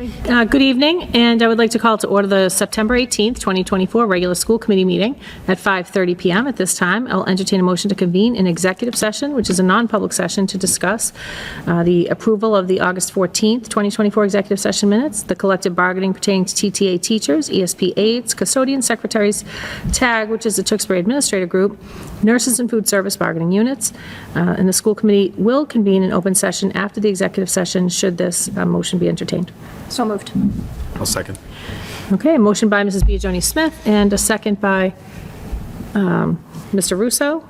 Good evening, and I would like to call to order the September 18th, 2024 regular school committee meeting at 5:30 PM. At this time, I'll entertain a motion to convene an executive session, which is a non-public session to discuss the approval of the August 14th, 2024 executive session minutes, the collective bargaining pertaining to TTA teachers, ESP aides, custodians, secretaries, TAG, which is the Tewksbury Administrative Group, nurses and food service bargaining units, and the school committee will convene an open session after the executive session should this motion be entertained. So moved. I'll second. Okay, a motion by Mrs. Biagioni Smith and a second by Mr. Russo.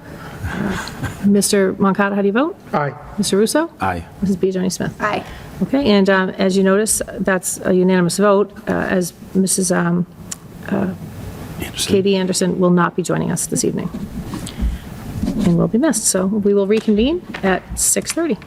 Mr. Moncada, how do you vote? Aye. Mr. Russo? Aye. Mrs. Biagioni Smith? Aye. Okay, and as you notice, that's a unanimous vote, as Mrs. Anderson. Katie Anderson will not be joining us this evening and will be missed. So we will reconvene at 6:30.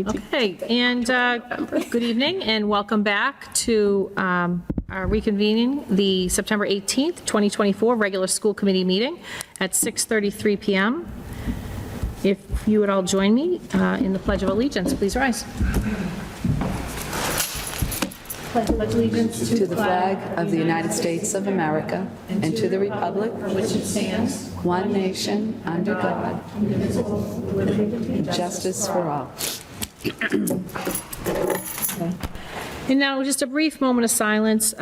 Okay, and good evening, and welcome back to our reconvening the September 18th, 2024 regular school committee meeting at 6:33 PM. If you would all join me in the Pledge of Allegiance, please rise. Pledge allegiance To the flag of the United States of America and to the republic for which it stands, one nation, under God, indivisible, justice for all. And now, just a brief moment of silence.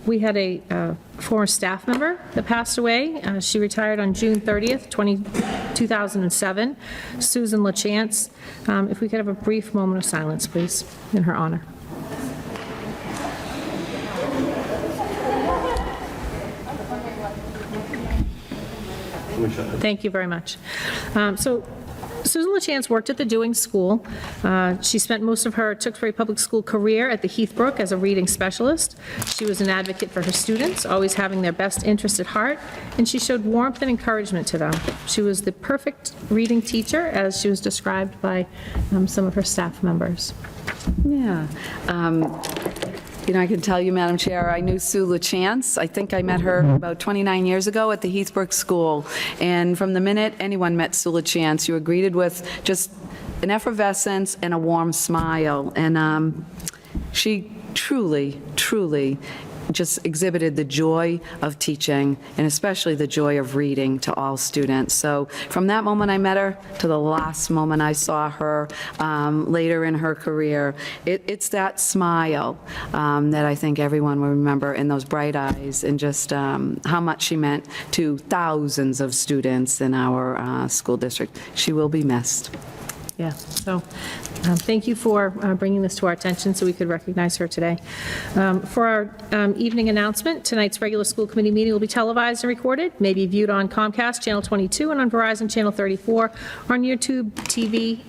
We had a former staff member that passed away. She retired on June 30th, 2007, Susan LaChance. If we could have a brief moment of silence, please, in her honor. Thank you very much. So Susan LaChance worked at the Dewing School. She spent most of her Tewksbury Public School career at the Heathbrook as a reading specialist. She was an advocate for her students, always having their best interest at heart, and she showed warmth and encouragement to them. She was the perfect reading teacher, as she was described by some of her staff members. Yeah. I can tell you, Madam Chair, I knew Sue LaChance. I think I met her about 29 years ago at the Heathbrook School. And from the minute anyone met Sue LaChance, you were greeted with just an effervescence and a warm smile. And she truly, truly just exhibited the joy of teaching, and especially the joy of reading to all students. So from that moment I met her to the last moment I saw her later in her career, it's that smile that I think everyone will remember, in those bright eyes, and just how much she meant to thousands of students in our school district. She will be missed. Yeah, so thank you for bringing this to our attention so we could recognize her today. For our evening announcement, tonight's regular school committee meeting will be televised and recorded, may be viewed on Comcast Channel 22 and on Verizon Channel 34, on YouTube TV,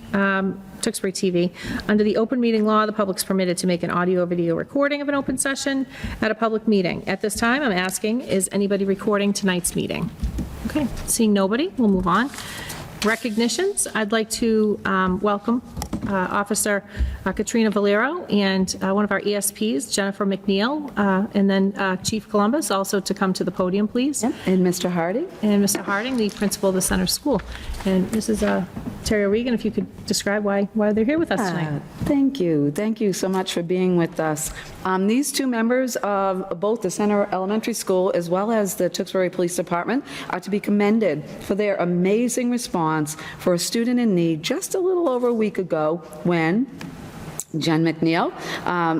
Tewksbury TV. Under the open meeting law, the public's permitted to make an audio or video recording of an open session at a public meeting. At this time, I'm asking, is anybody recording tonight's meeting? Okay, seeing nobody, we'll move on. Recognitions, I'd like to welcome Officer Katrina Valero and one of our ESPs, Jennifer McNeil, and then Chief Columbus, also to come to the podium, please. Yep. And Mr. Harding? And Mr. Harding, the principal of the center school. And Mrs. Terry O'Regan, if you could describe why they're here with us tonight. Thank you. Thank you so much for being with us. These two members of both the Center Elementary School as well as the Tewksbury Police Department are to be commended for their amazing response for a student in need just a little over a week ago when Jen McNeil,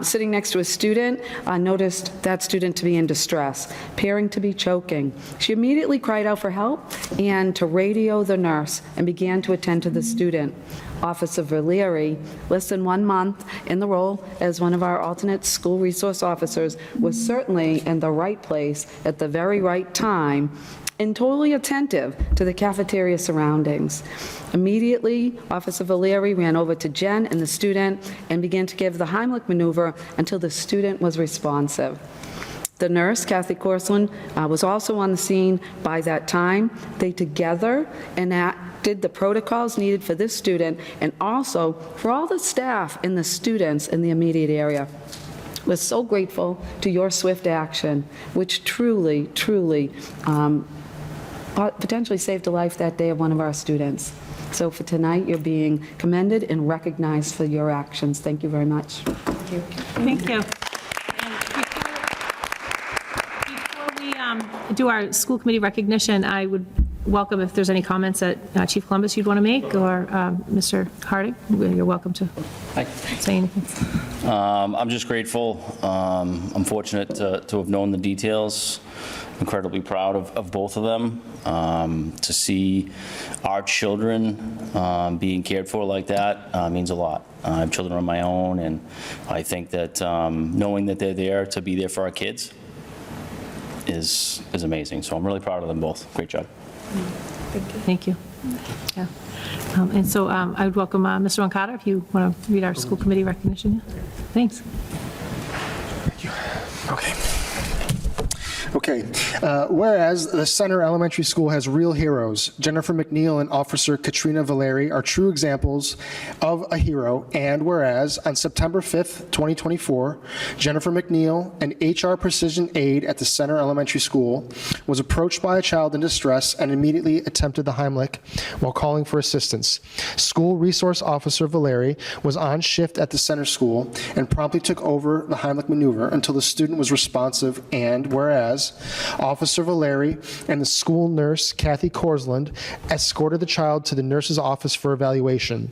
sitting next to a student, noticed that student to be in distress, appearing to be choking. She immediately cried out for help and to radio the nurse and began to attend to the student. Officer Valeri, less than 1 month in the role as one of our alternate school resource officers, was certainly in the right place at the very right time and totally attentive to the cafeteria surroundings. Immediately, Officer Valeri ran over to Jen and the student and began to give the Heimlich maneuver until the student was responsive. The nurse, Kathy Corslin, was also on the scene by that time. They together enacted the protocols needed for this student and also for all the staff and the students in the immediate area. We're so grateful to your swift action, which truly, truly potentially saved the life that day of one of our students. So for tonight, you're being commended and recognized for your actions. Thank you very much. Thank you. Thank you. And before we do our school committee recognition, I would welcome if there's any comments that Chief Columbus you'd want to make, or Mr. Harding. You're welcome to say anything. I'm just grateful. I'm fortunate to have known the details. Incredibly proud of both of them. To see our children being cared for like that means a lot. I have children of my own, and I think that knowing that they're there to be there for our kids is amazing. So I'm really proud of them both. Great job. Thank you. Yeah. And so I would welcome Mr. Moncada, if you want to read our school committee recognition. Thanks. Thank you. Okay. Okay. Whereas the Center Elementary School has real heroes, Jennifer McNeil and Officer Katrina Valeri are true examples of a hero. And whereas on September 5th, 2024, Jennifer McNeil, an HR precision aide at the Center Elementary School, was approached by a child in distress and immediately attempted the Heimlich while calling for assistance. School Resource Officer Valeri was on shift at the center school and promptly took over the Heimlich maneuver until the student was responsive. And whereas Officer Valeri and the school nurse, Kathy Korsland, escorted the child to the nurse's office for evaluation.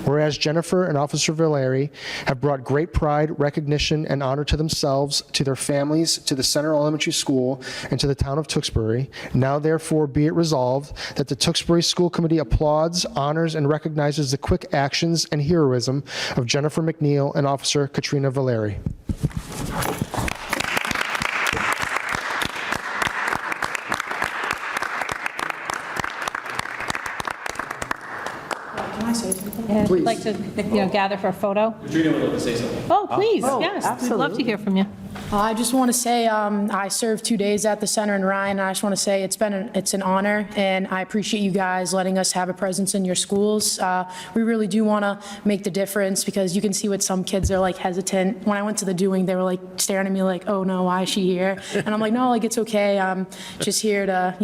Whereas Jennifer and Officer Valeri have brought great pride, recognition, and honor to themselves, to their families, to the Center Elementary School, and to the town of Tewksbury. Now therefore be it resolved that the Tewksbury School Committee applauds, honors, and recognizes the quick actions and heroism of Jennifer McNeil and Officer Katrina Valeri. If you'd like to, gather for a photo. Katrina would like to say something. Oh, please, yes, we'd love to hear from you. I just want to say I served 2 days at the center in Ryan, and I just want to say it's an honor, and I appreciate you guys letting us have a presence in your schools. We really do want to make the difference, because you can see with some kids, they're like hesitant. When I went to the doing, they were like staring at me like, oh no, why is she here? And I'm like, no, like it's okay. I'm just here to,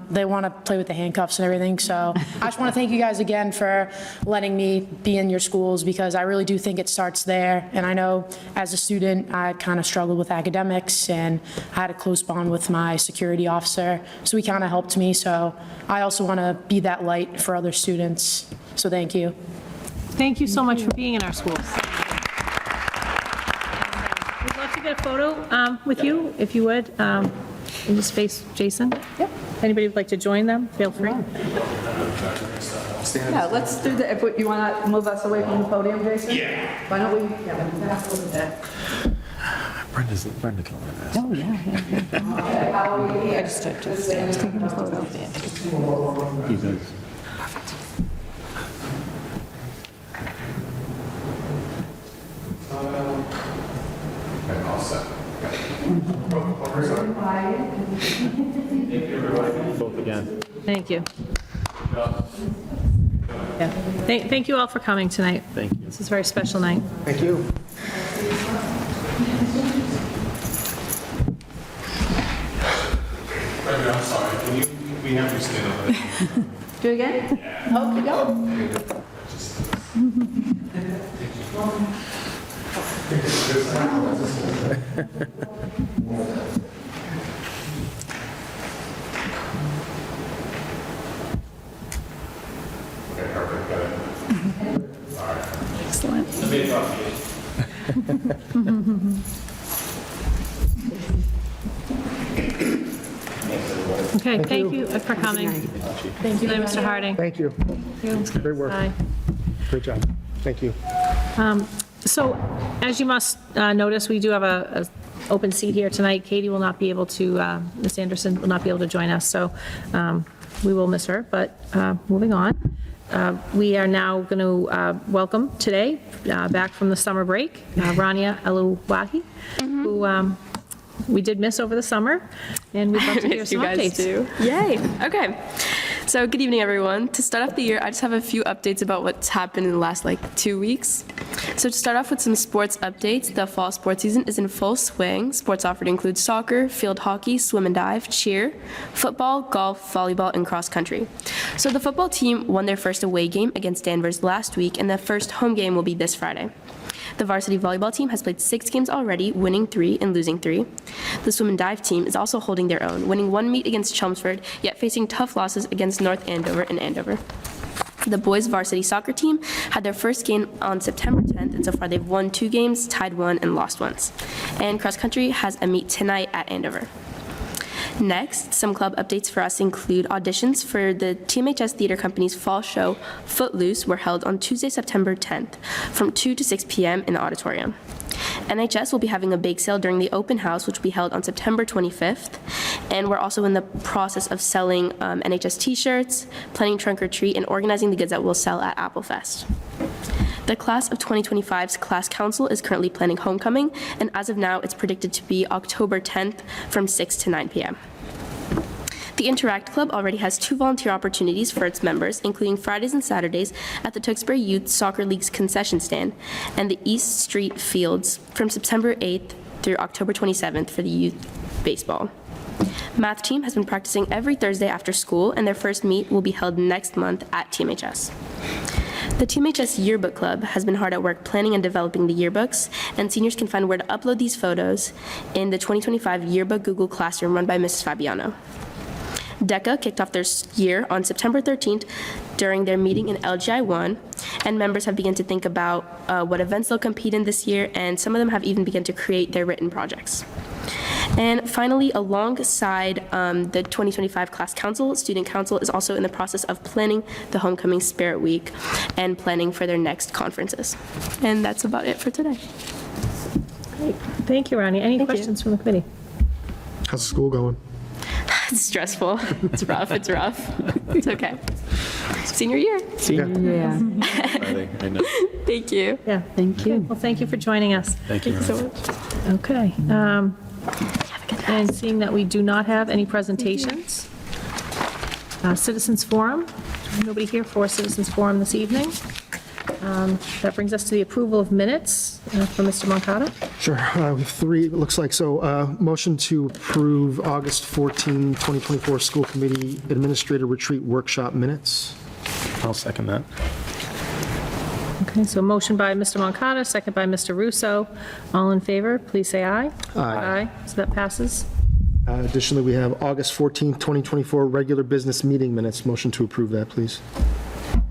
they want to play with the handcuffs and everything. So I just want to thank you guys again for letting me be in your schools, because I really do think it starts there. And I know as a student, I kind of struggled with academics, and I had a close bond with my security officer, so he kind of helped me. So I also want to be that light for other students. So thank you. Thank you so much for being in our schools. We'd love to get a photo with you, if you would, in this space, Jason. Yep. If anybody would like to join them, feel free. Yeah, let's do that. If you want to move us away from the podium, Jason? Yeah. Why don't we, have a look at that. Brenda can run this. Oh, yeah. I just taking a photo. He does. Both again. Thank you. Yeah. Thank you all for coming tonight. Thank you. This is a very special night. Thank you. I'm sorry, we have to stand up. Do it again? Yeah. Okay, go. Excellent. Okay, thank you for coming. Thank you, Mr. Harding. Thank you. Great work. Bye. Great job. Thank you. So, as you must notice, we do have a open seat here tonight. Katie will not be able to, Ms. Anderson will not be able to join us, so we will miss her, but moving on. We are now going to welcome today, back from the summer break, Rania Eluwahi, who we did miss over the summer, and we'd love to hear some you guys updates. do. Yay. Okay. So good evening, everyone. To start off the year, I just have a few updates about what's happened in the last 2 weeks. So to start off with some sports updates, the fall sports season is in full swing. Sports offered include soccer, field hockey, swim and dive, cheer, football, golf, volleyball, and cross country. So the football team won their first away game against Danvers last week, and the first home game will be this Friday. The varsity volleyball team has played 6 games already, winning 3 and losing 3. The swim and dive team is also holding their own, winning 1 meet against Chelmsford, yet facing tough losses against North Andover and Andover. The boys varsity soccer team had their first game on September 10th, and so far they've won 2 games, tied 1, and lost once. And cross country has a meet tonight at Andover. Next, some club updates for us include auditions for the TMHS Theater Company's fall show, Footloose, were held on Tuesday, September 10th, from 2 to 6 p.m. in the auditorium. NHS will be having a bake sale during the open house, which will be held on September 25th, and we're also in the process of selling NHS t-shirts, planning trunk or treat, and organizing the goods that we'll sell at Applefest. The The class of 2025's class council is currently planning homecoming, and as of now, it's predicted to be October 10th from 6 to 9 p.m. The Interact Club already has 2 volunteer opportunities for its members, including Fridays and Saturdays at the Tewksbury Youth Soccer League's concession stand and the East Street Fields from September 8th through October 27th for the youth baseball. Math team has been practicing every Thursday after school, and their first meet will be held next month at TMHS. The TMHS Yearbook Club has been hard at work planning and developing the yearbooks, and seniors can find where to upload these photos in the 2025 Yearbook Google Classroom run by Mrs. Fabiano. DECA kicked off their year on September 13th during their meeting in LGI 1, and members have begun to think about what events they'll compete in this year, and some of them have even begun to create their written projects. And finally, alongside the 2025 Class Council, Student Council is also in the process of planning the Homecoming Spirit Week and planning for their next conferences. And that's about it for today. Great. Thank you, Ronnie. Any questions from the committee? How's the school going? It's stressful. It's rough. It's rough. It's okay. Senior year. Yeah. I know. Thank you. Yeah. Thank you. Well, thank you for joining us. Thank you. So much. Okay. And seeing that we do not have any presentations, Citizens Forum, nobody here for Citizens Forum this evening. That brings us to the approval of minutes from Mr. Moncada. Sure, we have 3, it looks like. So, motion to approve August 14, 2024 School Committee Administrator Retreat Workshop minutes. I'll second that. Okay, so motion by Mr. Moncada, second by Mr. Russo. All in favor, please say aye. Aye. So that passes. Additionally, we have August 14, 2024 Regular Business Meeting minutes. Motion to approve that, please.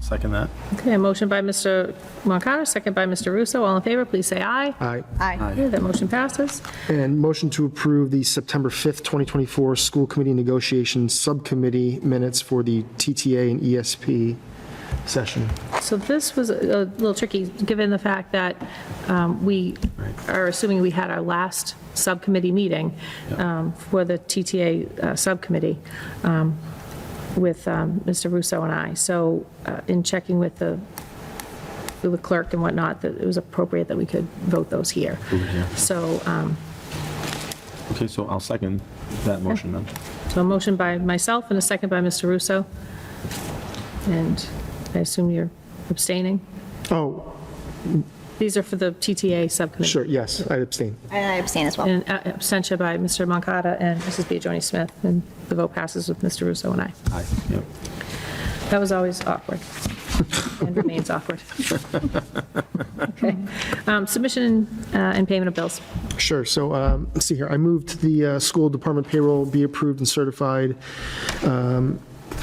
Second that. Okay, a motion by Mr. Moncada, second by Mr. Russo. All in favor, please say aye. Aye. Okay, that motion passes. And motion to approve the September 5th, 2024 School Committee Negotiations Subcommittee minutes for the TTA and ESP session. So this was a little tricky, given the fact that we are assuming we had our last subcommittee meeting for the TTA subcommittee with Mr. Russo and I. So in checking with the clerk and whatnot, that it was appropriate that we could vote those here. So, Okay, so I'll second that motion then. so a motion by myself and a second by Mr. Russo. And I assume you're abstaining? Oh, These are for the TTA subcommittee. sure, yes, I abstain. And I abstain as well. And abstention by Mr. Moncada and Mrs. Biagioni-Smith, and the vote passes with Mr. Russo and I. Aye. Yep. That was always awkward, and remains awkward. Okay. Submission and payment of bills. Sure, so let's see here. I moved the school department payroll be approved and certified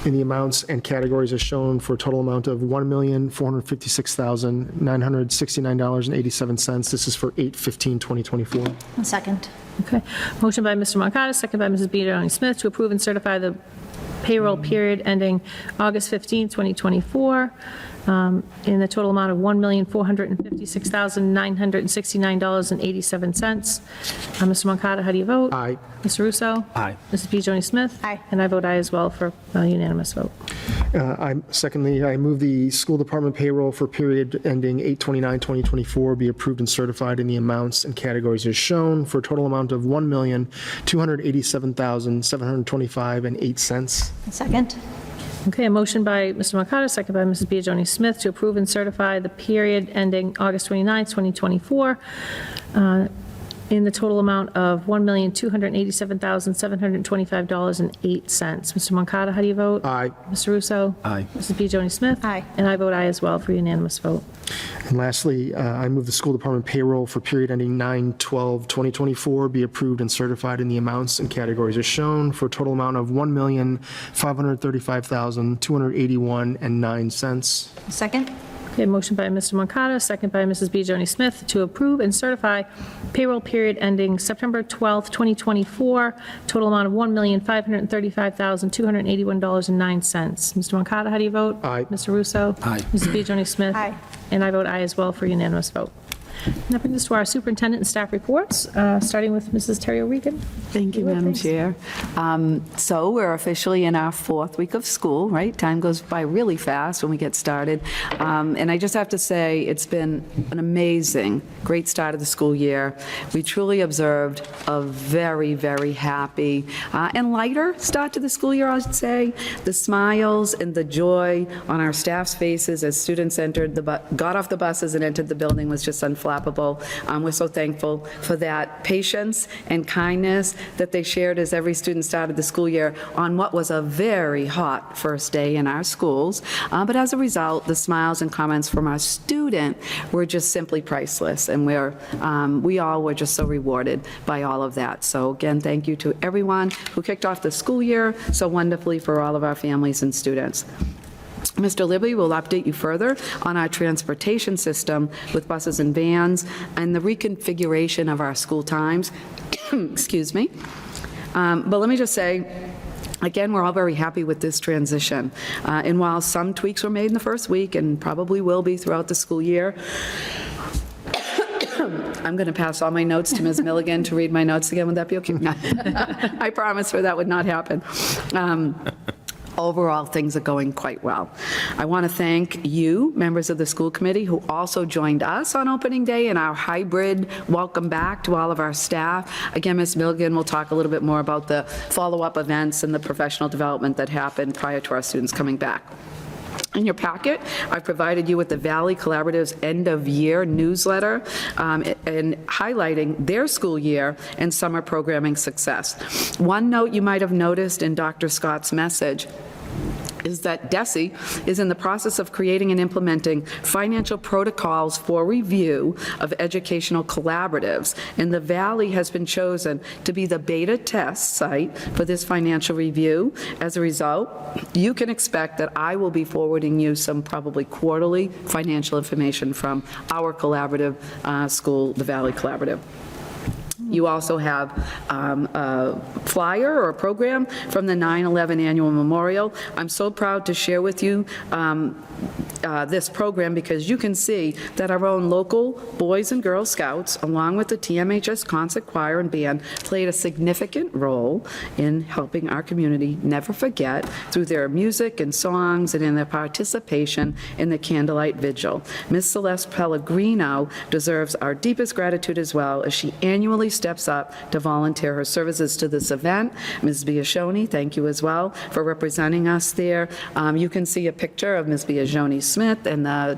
in the amounts and categories as shown for a total amount of $1,456,969.87. This is for 8/15/2024. Second. Okay. Motion by Mr. Moncada, second by Mrs. Biagioni-Smith to approve and certify the payroll period ending August 15, 2024, in the total amount of $1,456,969.87. Mr. Moncada, how do you vote? Aye. Mr. Russo? Aye. Mrs. Biagioni-Smith? Aye. And I vote aye as well for a unanimous vote. Secondly, I move the school department payroll for period ending 8/29/2024 be approved and certified in the amounts and categories as shown for a total amount of $1,287,725.08. Second. Okay, a motion by Mr. Moncada, second by Mrs. Biagioni-Smith to approve and certify the period ending August 29, 2024, in the total amount of $1,287,725.08. Mr. Moncada, how do you vote? Aye. Mr. Russo? Aye. Mrs. Biagioni-Smith? Aye. And I vote aye as well for unanimous vote. And lastly, I move the school department payroll for period ending 9/12/2024 be approved and certified in the amounts and categories as shown for a total amount of $1,535,281.09. Second. Okay, motion by Mr. Moncada, second by Mrs. Biagioni-Smith to approve and certify payroll period ending September 12th, 2024, total amount of $1,535,281.09. Mr. Moncada, how do you vote? Aye. Mr. Russo? Aye. Mrs. Biagioni-Smith? Aye. And I vote aye as well for unanimous vote. And that brings us to our superintendent and staff reports, starting with Mrs. Terry O'Regan. Thank you, Madam Chair. So we're officially in our 4th week of school, right? Time goes by really fast when we get started. And I just have to say, it's been an amazing, great start of the school year. We truly observed a very, very happy and lighter start to the school year, I should say. The smiles and the joy on our staff's faces as students got off the buses and entered the building was just unflappable. We're so thankful for that patience and kindness that they shared as every student started the school year on what was a very hot first day in our schools. But as a result, the smiles and comments from our student were just simply priceless, and we all were just so rewarded by all of that. So again, thank you to everyone who kicked off the school year so wonderfully for all of our families and students. Mr. Libby will update you further on our transportation system with buses and vans and the reconfiguration of our school times. Excuse me. But let me just say, again, we're all very happy with this transition. And while some tweaks were made in the first week and probably will be throughout the school year, I'm going to pass all my notes to Ms. Milligan to read my notes again. Would that be okay? No. I promised her that would not happen. Overall, things are going quite well. I want to thank you, members of the school committee, who also joined us on opening day in our hybrid welcome back to all of our staff. Again, Ms. Milligan will talk a little bit more about the follow-up events and the professional development that happened prior to our students coming back. In your packet, I've provided you with the Valley Collaborative's end-of-year newsletter and highlighting their school year and summer programming success. One note you might have noticed in Dr. Scott's message is that DESE is in the process of creating and implementing financial protocols for review of educational collaboratives, and the Valley has been chosen to be the beta test site for this financial review. As a result, you can expect that I will be forwarding you some probably quarterly financial information from our collaborative school, the Valley Collaborative. You also have a flyer or a program from the 9/11 Annual Memorial. I'm so proud to share with you this program because you can see that our own local Boys and Girl Scouts, along with the TMHS Concert Choir and Band, played a significant role in helping our community never forget through their music and songs and in their participation in the Candlelight Vigil. Ms. Celeste Pellegrino deserves our deepest gratitude as well, as she annually steps up to volunteer her services to this event. Ms. Biagioni, thank you as well for representing us there. You can see a picture of Ms. Biagioni Smith and the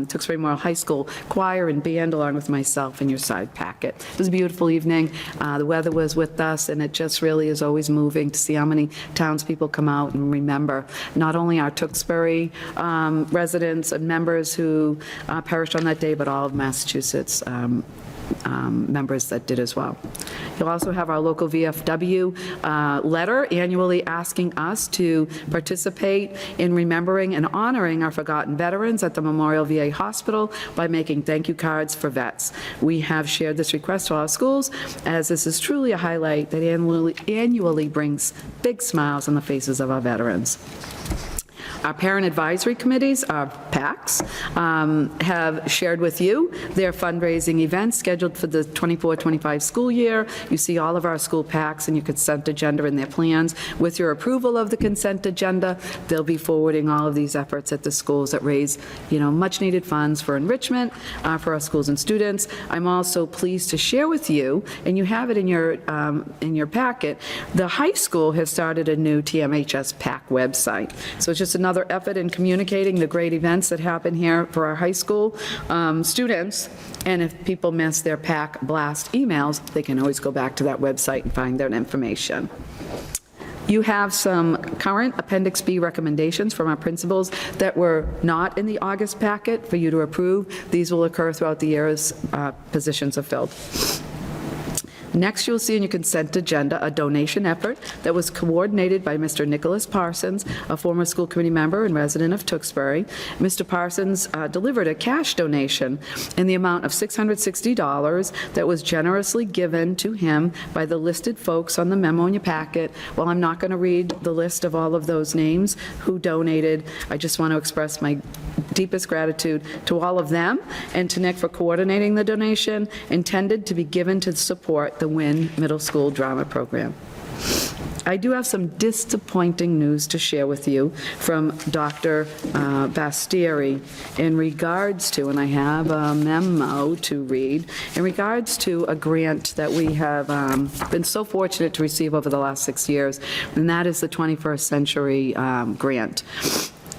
Tewksbury Memorial High School Choir and Band, along with myself, in your side packet. It was a beautiful evening. The weather was with us, and it just really is always moving to see how many townspeople come out and remember not only our Tewksbury residents and members who perished on that day, but all of Massachusetts members that did as well. You'll also have our local VFW letter annually asking us to participate in remembering and honoring our forgotten veterans at the Memorial VA Hospital by making thank you cards for vets. We have shared this request to all schools, as this is truly a highlight that annually brings big smiles on the faces of our veterans. Our parent advisory committees, our PACs, have shared with you their fundraising events scheduled for the 24-25 school year. You see all of our school PACs and your consent agenda in their plans. With your approval of the consent agenda, they'll be forwarding all of these efforts at the schools that raise, much-needed funds for enrichment for our schools and students. I'm also pleased to share with you, and you have it in your packet, the high school has started a new TMHS PAC website. So it's just another effort in communicating the great events that happen here for our high school students. And if people miss their PAC blast emails, they can always go back to that website and find that information. You have some current Appendix B recommendations from our principals that were not in the August packet for you to approve. These will occur throughout the year as positions are filled. Next, you'll see in your consent agenda a donation effort that was coordinated by Mr. Nicholas Parsons, a former school committee member and resident of Tewksbury. Mr. Parsons delivered a cash donation in the amount of $660 that was generously given to him by the listed folks on the memo in your packet. While I'm not going to read the list of all of those names who donated, I just want to express my deepest gratitude to all of them and to Nick for coordinating the donation intended to be given to support the Wynn Middle School Drama Program. I do have some disappointing news to share with you from Dr. Bastieri in regards to, and I have a memo to read, in regards to a grant that we have been so fortunate to receive over the last 6 years, and that is the 21st Century Grant.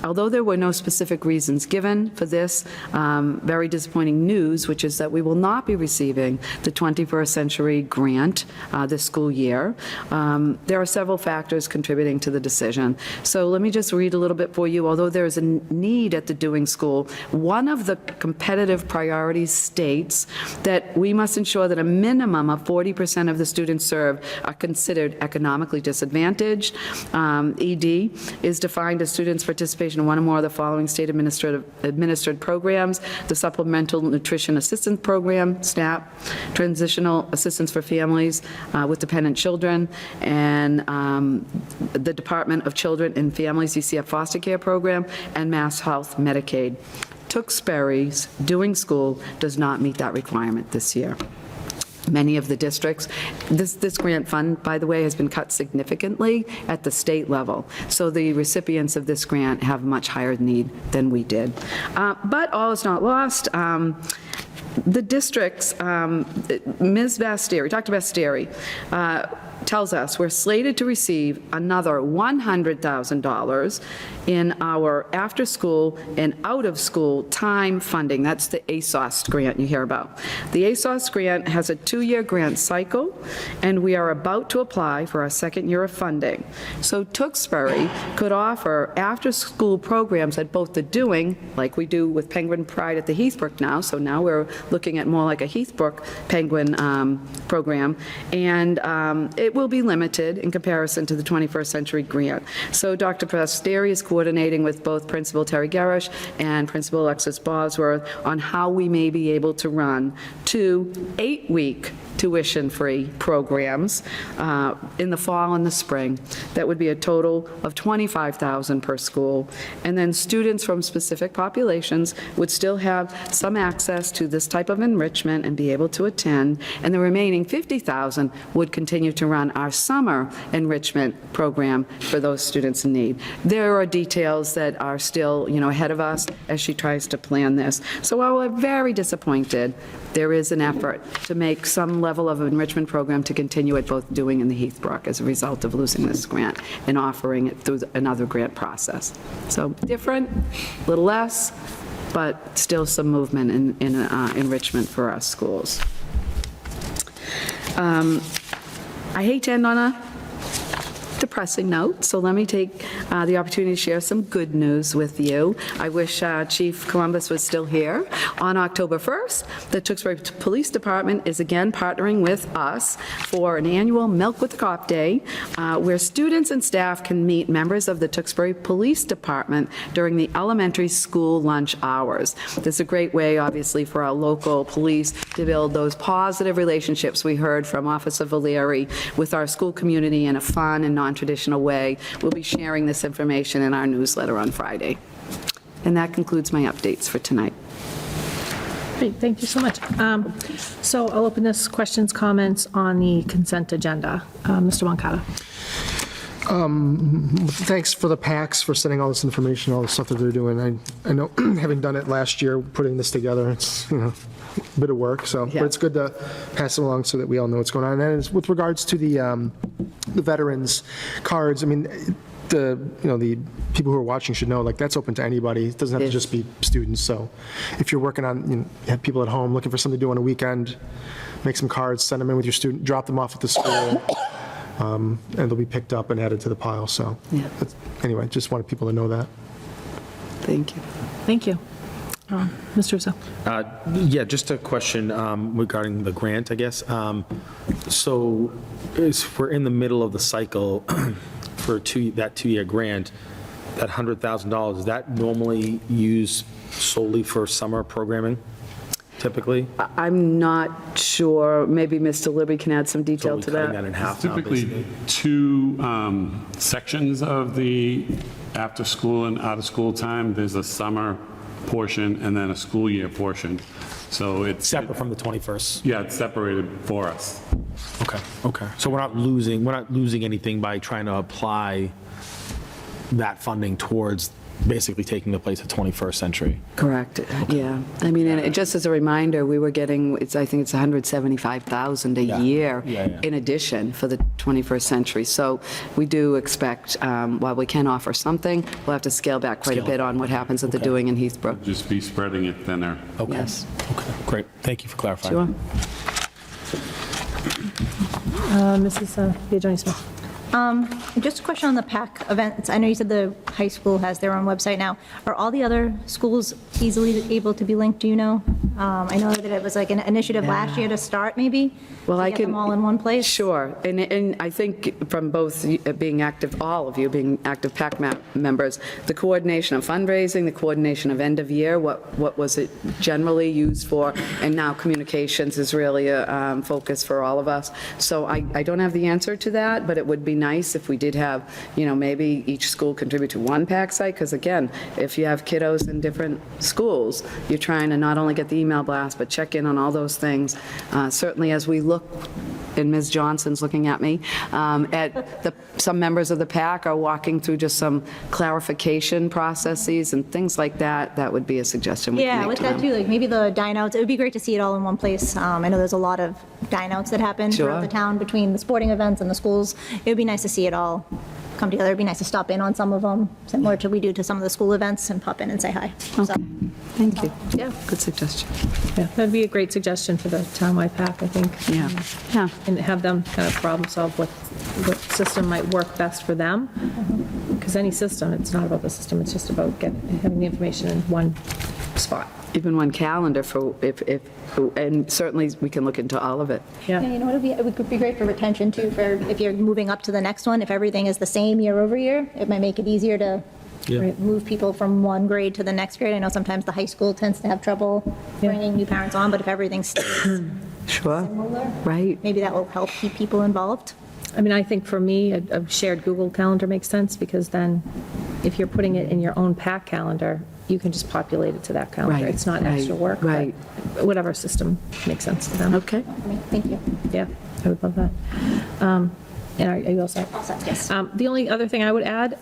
Although there were no specific reasons given for this very disappointing news, which is that we will not be receiving the 21st Century Grant this school year, there are several factors contributing to the decision. So let me just read a little bit for you. Although there is a need at the Dewing School, one of the competitive priorities states that we must ensure that a minimum of 40% of the students served are considered economically disadvantaged. ED is defined as students participating in one or more of the following state administered programs: the Supplemental Nutrition Assistance Program, SNAP, Transitional Assistance for Families with Dependent Children, and the Department of Children and Families DCF Foster Care Program, and Mass Health Medicaid. Tewksbury's Dewing School does not meet that requirement this year. Many of the districts, this grant fund, by the way, has been cut significantly at the state level. So the recipients of this grant have much higher need than we did. But all is not lost. The districts, Ms. Bastieri, Dr. Bastieri, tells us we're slated to receive another $100,000 in our after-school and out-of-school time funding. That's the ASOS grant you hear about. The ASOS grant has a 2-year grant cycle, and we are about to apply for our second year of funding. So Tewksbury could offer after-school programs at both the Dewing, like we do with Penguin Pride at the Heathbrook now, so now we're looking at more like a Heathbrook Penguin program, and it will be limited in comparison to the 21st Century Grant. So Dr. Bastieri is coordinating with both Principal Terry Garish and Principal Alexis Bosworth on how we may be able to run 2 8-week tuition-free programs in the fall and the spring. That would be a total of $25,000 per school. And then students from specific populations would still have some access to this type of enrichment and be able to attend. And the remaining $50,000 would continue to run our summer enrichment program for those students in need. There are details that are still, ahead of us as she tries to plan this. So while we're very disappointed, there is an effort to make some level of enrichment program to continue at both Dewing and the Heathbrook as a result of losing this grant and offering it through another grant process. So different, a little less, but still some movement in enrichment for our schools. I hate to end on a depressing note, so let me take the opportunity to share some good news with you. I wish Chief Columbus was still here. On October 1st, the Tewksbury Police Department is again partnering with us for an annual Milk with the Cop Day, where students and staff can meet members of the Tewksbury Police Department during the elementary school lunch hours. This is a great way, obviously, for our local police to build those positive relationships we heard from Officer Valeri with our school community in a fun and non-traditional way. We'll be sharing this information in our newsletter on Friday. And that concludes my updates for tonight. Great, thank you so much. So I'll open this questions, comments on the consent agenda. Mr. Moncada. Thanks for the PACs for sending all this information, all the stuff that they're doing. I know, having done it last year, putting this together, it's, a bit of work, so, but it's good to pass it along so that we all know what's going on. And then with regards to the veterans cards, I mean, the people who are watching should know, like, that's open to anybody. It doesn't have to just be students. So if you're working on, you have people at home looking for something to do on a weekend, make some cards, send them in with your student, drop them off at the school, and they'll be picked up and added to the pile. So anyway, just wanted people to know that. Thank you. Thank you. Mr. Russo? Yeah, just a question regarding the grant, I guess. So we're in the middle of the cycle for that two-year grant, that $100,000, is that normally used solely for summer programming, typically? I'm not sure, maybe Mr. Libby can add some So detail we're to cutting that. that in half now, Typically, basically. two sections of the after-school and out-of-school time. There's a summer portion and then a school year portion. So it's, Separate from the 21st? yeah, it's separated for us. Okay. So we're not losing anything by trying to apply that funding towards basically taking the place of 21st century. Correct, yeah. I mean, and just as a reminder, we were getting, I think it's $175,000 a Yeah. year Yeah. in addition for the 21st century. So we do expect, while we can offer something, we'll have to scale back quite a Scale. bit on what happens at the doing in Heathbrook. Just be spreading it thinner. Okay. Yes. Okay, great. Thank you for clarifying. Sure. Mrs. Biagioni Smith? Just a question on the PAC events. I know you said the high school has their own website now. Are all the other schools easily able to be linked, do you know? I know that it was like an initiative last year to start, maybe? Well, I to get them can- all in one place? Sure, and I think from both being active, all of you being active PAC members, the coordination of fundraising, the coordination of end of year, what was it generally used for, and now communications is really a focus for all of us. So I don't have the answer to that, but it would be nice if we did have, maybe each school contribute to one PAC site, because again, if you have kiddos in different schools, you're trying to not only get the email blast, but check in on all those things. Certainly as we look, and Ms. Johnson's looking at me, some members of the PAC are walking through just some clarification processes and things like that. That would be a suggestion we can Yeah, make with to that them. too, like maybe the dine outs, it would be great to see it all in one place. I know there's a lot of dine outs that happen Sure. throughout the town between the sporting events and the schools. It would be nice to see it all come together. It'd be nice to stop in on some of them, similar to we do to some of the school events, and pop in and say hi. So, Okay, thank you. Yeah. Good suggestion. Yeah, that'd be a great suggestion for the townwide PAC, I think. Yeah, yeah. And have them kind of problem solve what system might work best for them. Because any system, it's not about the system, it's just about having the information in one spot. Even one calendar for, and certainly we can look into all of it. Yeah, you know what, it would be great for retention too, for if you're moving up to the next one, if everything is the same year over year, it might make it easier to move people from one grade to the next grade. I know sometimes the high school tends to have trouble bringing new parents on, but if everything stays Sure, similar, right. maybe that will help keep people involved. I mean, I think for me, a shared Google Calendar makes sense, because then if you're putting it in your own PAC calendar, you can just populate it to that calendar. Right, It's not extra right, work. but right. Whatever system makes sense to them. Okay. Thank you. Yeah, I would love that. And are you all set? All set, yes. The only other thing I would add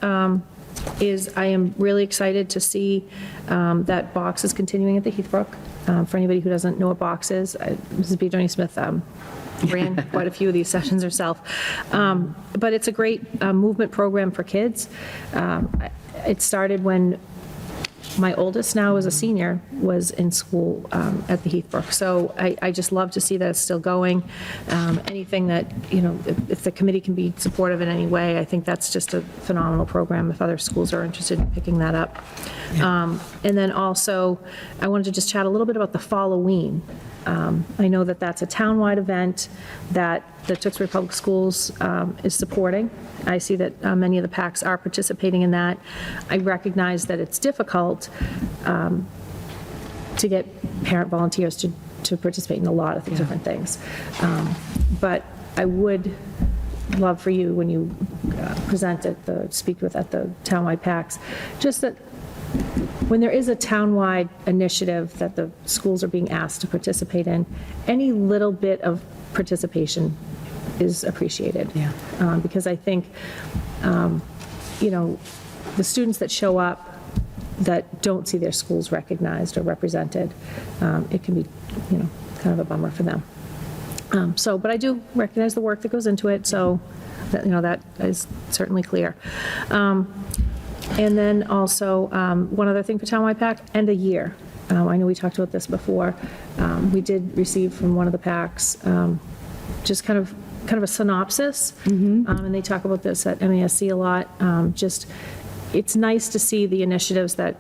is I am really excited to see that Box is continuing at the Heathbrook. For anybody who doesn't know what Box is, Mrs. Biagioni Smith ran quite a few of these sessions herself. But it's a great movement program for kids. It started when my oldest now is a senior, was in school at the Heathbrook. So I just love to see that it's still going. Anything that, if the committee can be supportive in any way, I think that's just a phenomenal program if other schools are interested in picking that up. And then also, I wanted to just chat a little bit about the Falloween. I know that that's a townwide event that the Tewksbury Public Schools is supporting. I see that many of the PACs are participating in that. I recognize that it's difficult to get parent volunteers to participate in a lot of different things. But I would love for you, when you present speak at the townwide PACs, just that when there is a townwide initiative that the schools are being asked to participate in, any little bit of participation is appreciated. Yeah. Because I think, the students that show up that don't see their schools recognized or represented, it can be, kind of a bummer for them. But I do recognize the work that goes into it, so, that is certainly clear. And then also, one other thing for townwide PAC, end of year. I know we talked about this before. We did receive from one of the PACs just kind of a synopsis, and they talk about this at MASC a lot. It's nice to see the initiatives that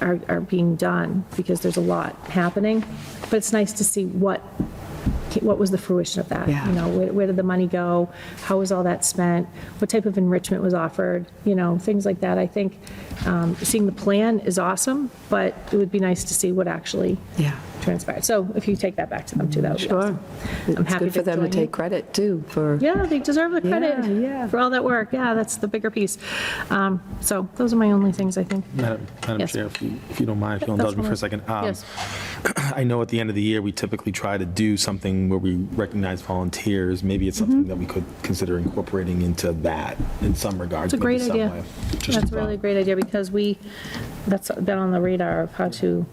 are being done, because there's a lot happening. But it's nice to see what was the fruition of that? Yeah. You know, where did the money go? How was all that spent? What type of enrichment was offered? You know, things like that. I think seeing the plan is awesome, but it would be nice to see what actually Yeah. transpired. So if you take that back to them too, that would be Sure. awesome. I'm It's happy good for them to join you. take credit, too, for, Yeah, they deserve the credit yeah. for all that work. Yeah, that's the bigger piece. So those are my only things, I think. Madam Yes. Chair, if you don't mind, if you'll That's indulge me for a second. Yes. I know at the end of the year, we typically try to do something where we recognize volunteers. Maybe it's something that we could consider incorporating into that in some regards. It's a maybe great some idea. way. Just That's really a great idea, because that's been on the radar of how to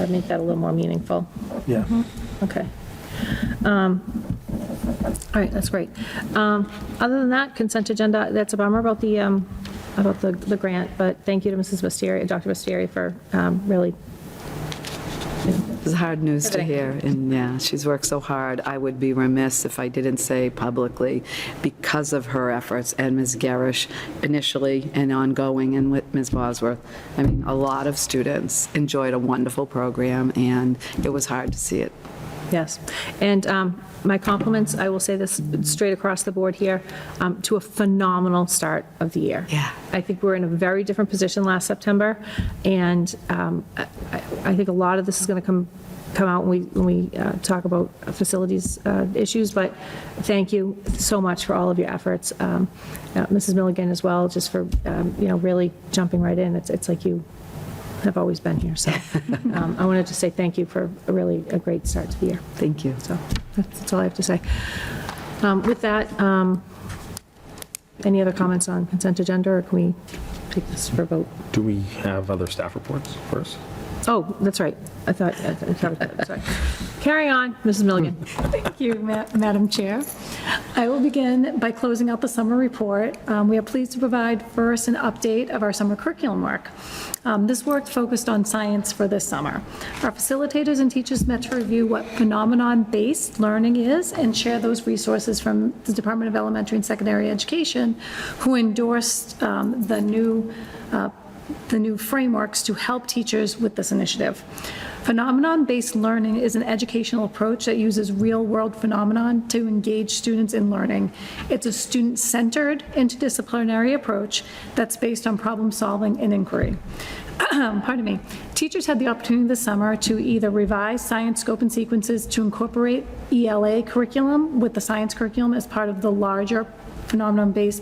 make that a little more meaningful. Yeah. Okay. All right, that's great. Other than that, consent agenda, that's a bummer about the grant, but thank you to Mrs. Bastieri, Dr. Bastieri, for really, it's hard news to Pivoting. hear, and yeah, she's worked so hard. I would be remiss if I didn't say publicly, because of her efforts, and Ms. Garish initially and ongoing, and with Ms. Bosworth, I mean, a lot of students enjoyed a wonderful program, and it was hard to see it. yes. And my compliments, I will say this straight across the board here, to a phenomenal start of the year. Yeah. I think we're in a very different position last September, and I think a lot of this is going to come out when we talk about facilities issues, but thank you so much for all of your efforts. Mrs. Milligan as well, just for, really jumping right in. It's like you have always been here, so I wanted to say thank you for a great start to the year. Thank you. So that's all I have to say. With that, any other comments on consent agenda, or can we take this for a vote? Do we have other staff reports first? Oh, that's right. I thought, sorry. Carry on, Mrs. Milligan. Thank you, Madam Chair. I will begin by closing out the summer report. We are pleased to provide first an update of our summer curriculum work. This work focused on science for this summer. Our facilitators and teachers met to review what phenomenon-based learning is and share those resources from the Department of Elementary and Secondary Education, who endorsed the new frameworks to help teachers with this initiative. Phenomenon-based learning is an educational approach that uses real-world phenomenon to engage students in learning. It's a student-centered, interdisciplinary approach that's based on problem-solving and inquiry. Pardon me. Teachers had the opportunity this summer to either revise science scope and sequences to incorporate ELA curriculum with the science curriculum as part of the larger phenomenon-based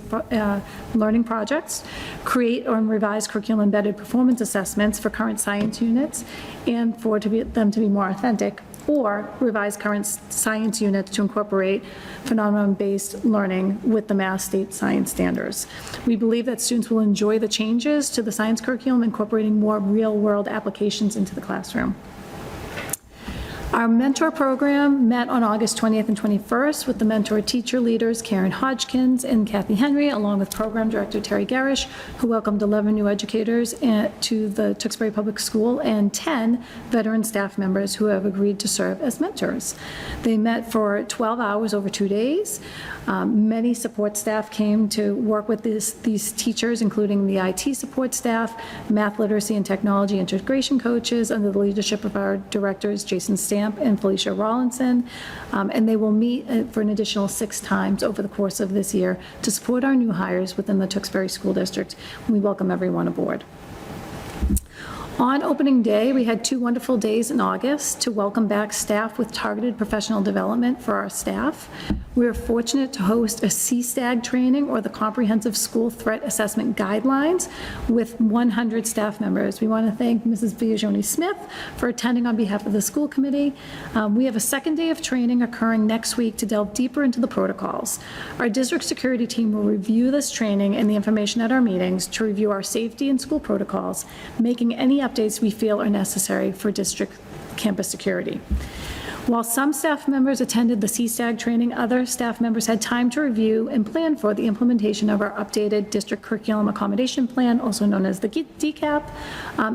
learning projects, create or revise curriculum-embedded performance assessments for current science units and for them to be more authentic, or revise current science units to incorporate phenomenon-based learning with the Mass State Science Standards. We believe that students will enjoy the changes to the science curriculum, incorporating more real-world applications into the classroom. Our mentor program met on August 20th and 21st with the mentor teacher leaders Karen Hodgkins and Kathy Henry, along with program director Terry Garish, who welcomed 11 new educators to the Tewksbury Public School and 10 veteran staff members who have agreed to serve as mentors. They met for 12 hours over 2 days. Many support staff came to work with these teachers, including the IT support staff, math literacy and technology integration coaches, under the leadership of our directors, Jason Stamp and Felicia Rawlinson, and they will meet for an additional 6 times over the course of this year to support our new hires within the Tewksbury School District. We welcome everyone aboard. On opening day, we had 2 wonderful days in August to welcome back staff with targeted professional development for our staff. We were fortunate to host a CSTAG training, or the Comprehensive School Threat Assessment Guidelines, with 100 staff members. We want to thank Mrs. Biagioni-Smith for attending on behalf of the school committee. We have a second day of training occurring next week to delve deeper into the protocols. Our district security team will review this training and the information at our meetings to review our safety and school protocols, making any updates we feel are necessary for district campus security. While some staff members attended the CSTAG training, other staff members had time to review and plan for the implementation of our updated district curriculum accommodation plan, also known as the DCAP,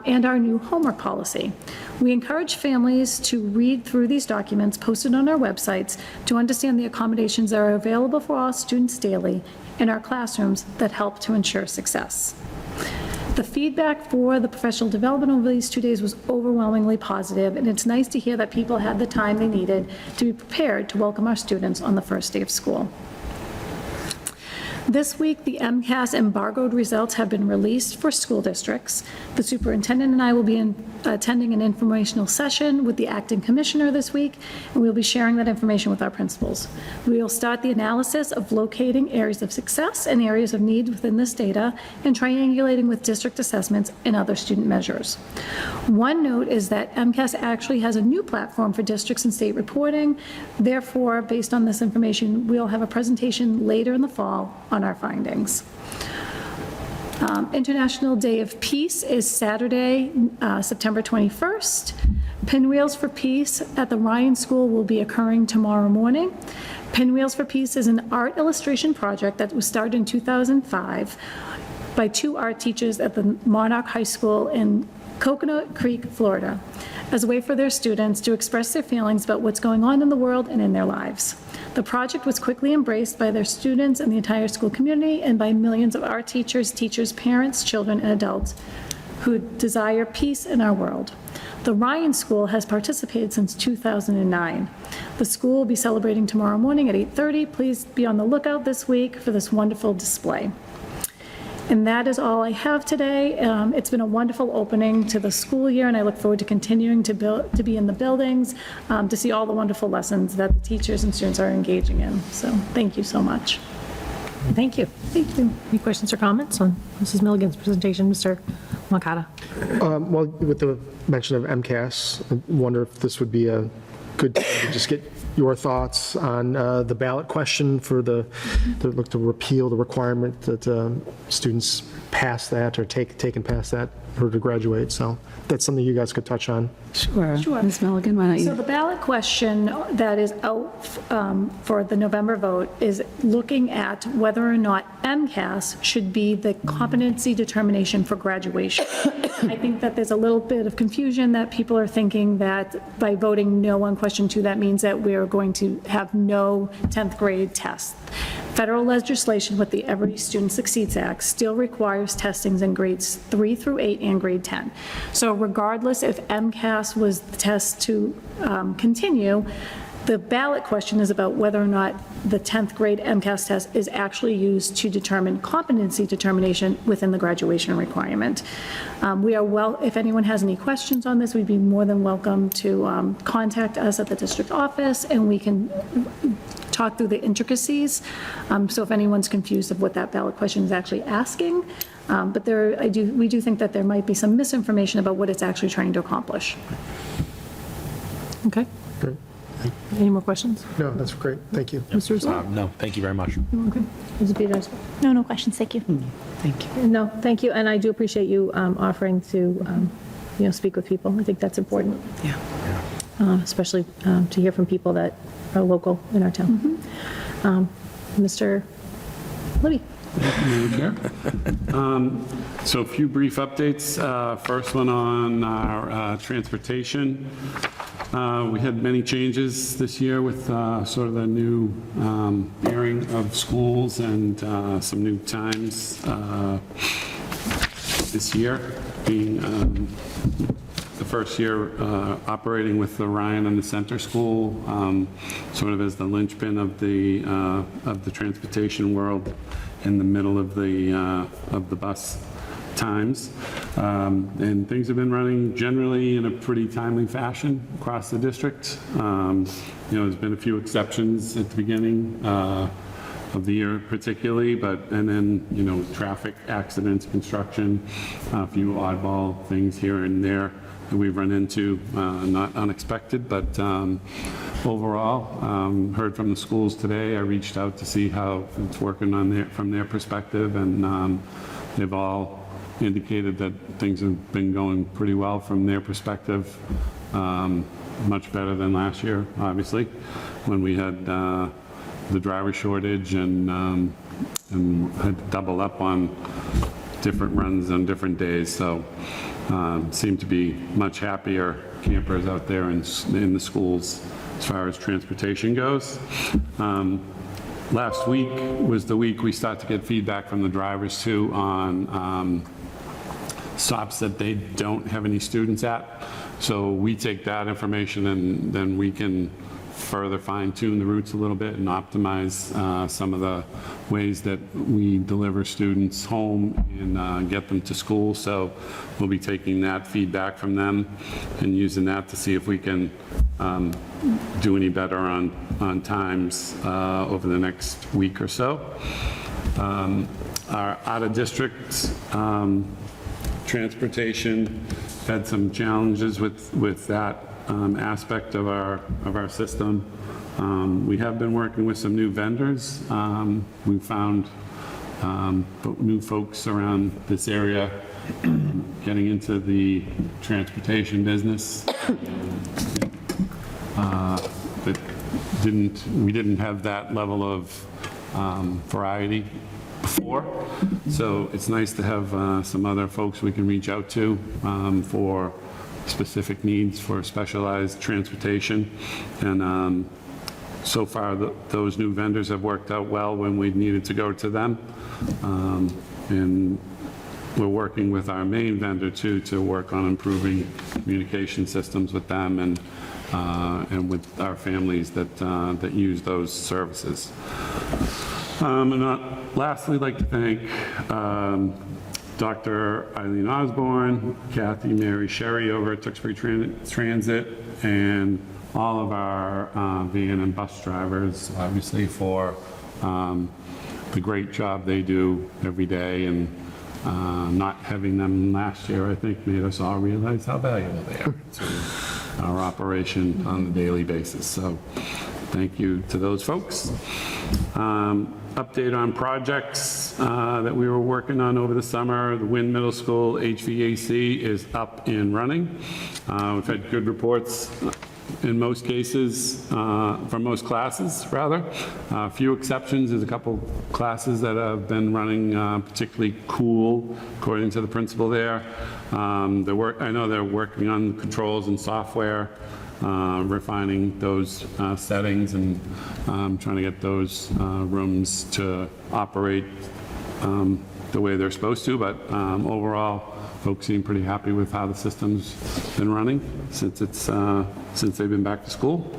and our new homework policy. We encourage families to read through these documents posted on our websites to understand the accommodations that are available for all students daily in our classrooms that help to ensure success. The feedback for the professional development over these 2 days was overwhelmingly positive, and it's nice to hear that people had the time they needed to be prepared to welcome our students on the first day of school. This week, the MCAS embargoed results have been released for school districts. The superintendent and I will be attending an informational session with the acting commissioner this week, and we'll be sharing that information with our principals. We will start the analysis of locating areas of success and areas of need within this data and triangulating with district assessments and other student measures. One note is that MCAS actually has a new platform for districts and state reporting. Therefore, based on this information, we'll have a presentation later in the fall on our findings. International Day of Peace is Saturday, September 21st. Pinwheels for Peace at the Ryan School will be occurring tomorrow morning. Pinwheels for Peace is an art illustration project that was started in 2005 by 2 art teachers at the Monarch High School in Coconut Creek, Florida, as a way for their students to express their feelings about what's going on in the world and in their lives. The project was quickly embraced by their students and the entire school community and by millions of art teachers, parents, children, and adults who desire peace in our world. The Ryan School has participated since 2009. The school will be celebrating tomorrow morning at 8:30. Please be on the lookout this week for this wonderful display. And that is all I have today. It's been a wonderful opening to the school year, and I look forward to continuing to be in the buildings, to see all the wonderful lessons that the teachers and students are engaging in. So thank you so much. Thank you. Thank you. Any questions or comments on Mrs. Milligan's presentation, Mr. Makata? Well, with the mention of MCAS, I wonder if this would be a good time to just get your thoughts on the ballot question for to look to repeal the requirement that students pass that or take and pass that or to graduate. So that's something you guys could touch on. Sure. Ms. Milligan, why don't So you? the ballot question that is out for the November vote is looking at whether or not MCAS should be the competency determination for graduation. I think that there's a little bit of confusion that people are thinking that by voting no on question 2, that means that we're going to have no 10th grade tests. Federal legislation with the Every Student Succeeds Act still requires testings in grades 3 through 8 and grade 10. So regardless if MCAS was the test to continue, the ballot question is about whether or not the 10th grade MCAS test is actually used to determine competency determination within the graduation requirement. If anyone has any questions on this, we'd be more than welcome to contact us at the district office, and we can talk through the intricacies. So if anyone's confused of what that ballot question is actually asking, but we do think that there might be some misinformation about what it's actually trying to accomplish. Okay. Great. Any more questions? No, that's great. Thank you. Mr. Rousseau? No, thank you very much. Okay. Mrs. Peters? No questions, thank you. No, thank you, and I do appreciate you offering to, speak with people. I think that's important. Yeah. Especially to hear from people that are local in our town. Mr. Libby? Madam Chair. So a few brief updates. First one on our transportation. We had many changes this year with sort of the new airing of schools and some new times this year, being the first year operating with the Ryan and the Center School, sort of as the linchpin of the transportation world in the middle of the bus times. And things have been running generally in a pretty timely fashion across the district. There's been a few exceptions at the beginning of the year particularly, and then, traffic accidents, construction, a few oddball things here and there that we've run into, not unexpected, but overall, heard from the schools today. I reached out to see how it's working from their perspective, and they've all indicated that things have been going pretty well from their perspective, much better than last year, obviously, when we had the driver shortage and had to double up on different runs on different days. So seem to be much happier campers out there in the schools as far as transportation goes. Last week was the week we start to get feedback from the drivers too on stops that they don't have any students at. So we take that information and then we can further fine-tune the routes a little bit and optimize some of the ways that we deliver students home and get them to school. So we'll be taking that feedback from them and using that to see if we can do any better on times over the next week or so. Our out-of-district transportation had some challenges with that aspect of our system. We have been working with some new vendors. We found new folks around this area getting into the transportation business. But we didn't have that level of variety before. So it's nice to have some other folks we can reach out to for specific needs for specialized transportation. And so far, those new vendors have worked out well when we needed to go to them. And we're working with our main vendor too to work on improving communication systems with them and with our families that use those services. Lastly, I'd like to thank Dr. Eileen Osborne, Kathy Mary Sherry over at Tewksbury Transit, and all of our van and bus drivers, obviously, for the great job they do every day. And not having them last year, I think, made us all realize how valuable they are to our operation on a daily basis. So thank you to those folks. Update on projects that we were working on over the summer. The Wynn Middle School HVAC is up and running. We've had good reports in most cases, from most classes, rather. A few exceptions. There's a couple classes that have been running particularly cool, according to the principal there. I know they're working on controls and software, refining those settings and trying to get those rooms to operate the way they're supposed to. But overall, folks seem pretty happy with how the system's been running since they've been back to school.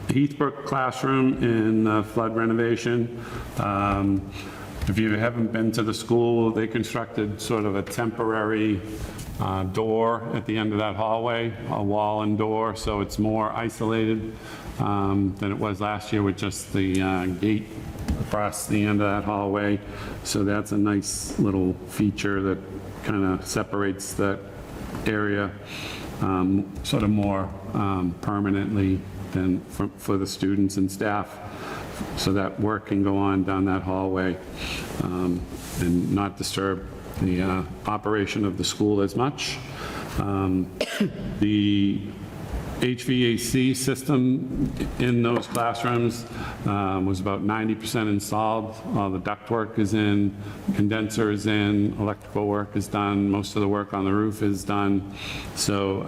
Heathbrook classroom in flood renovation. If you haven't been to the school, they constructed sort of a temporary door at the end of that hallway, a wall and door, so it's more isolated than it was last year with just the gate across the end of that hallway. So that's a nice little feature that kind of separates that area sort of more permanently than for the students and staff, so that work can go on down that hallway and not disturb the operation of the school as much. The HVAC system in those classrooms was about 90% installed. All the ductwork is in, condenser is in, electrical work is done, most of the work on the roof is done. So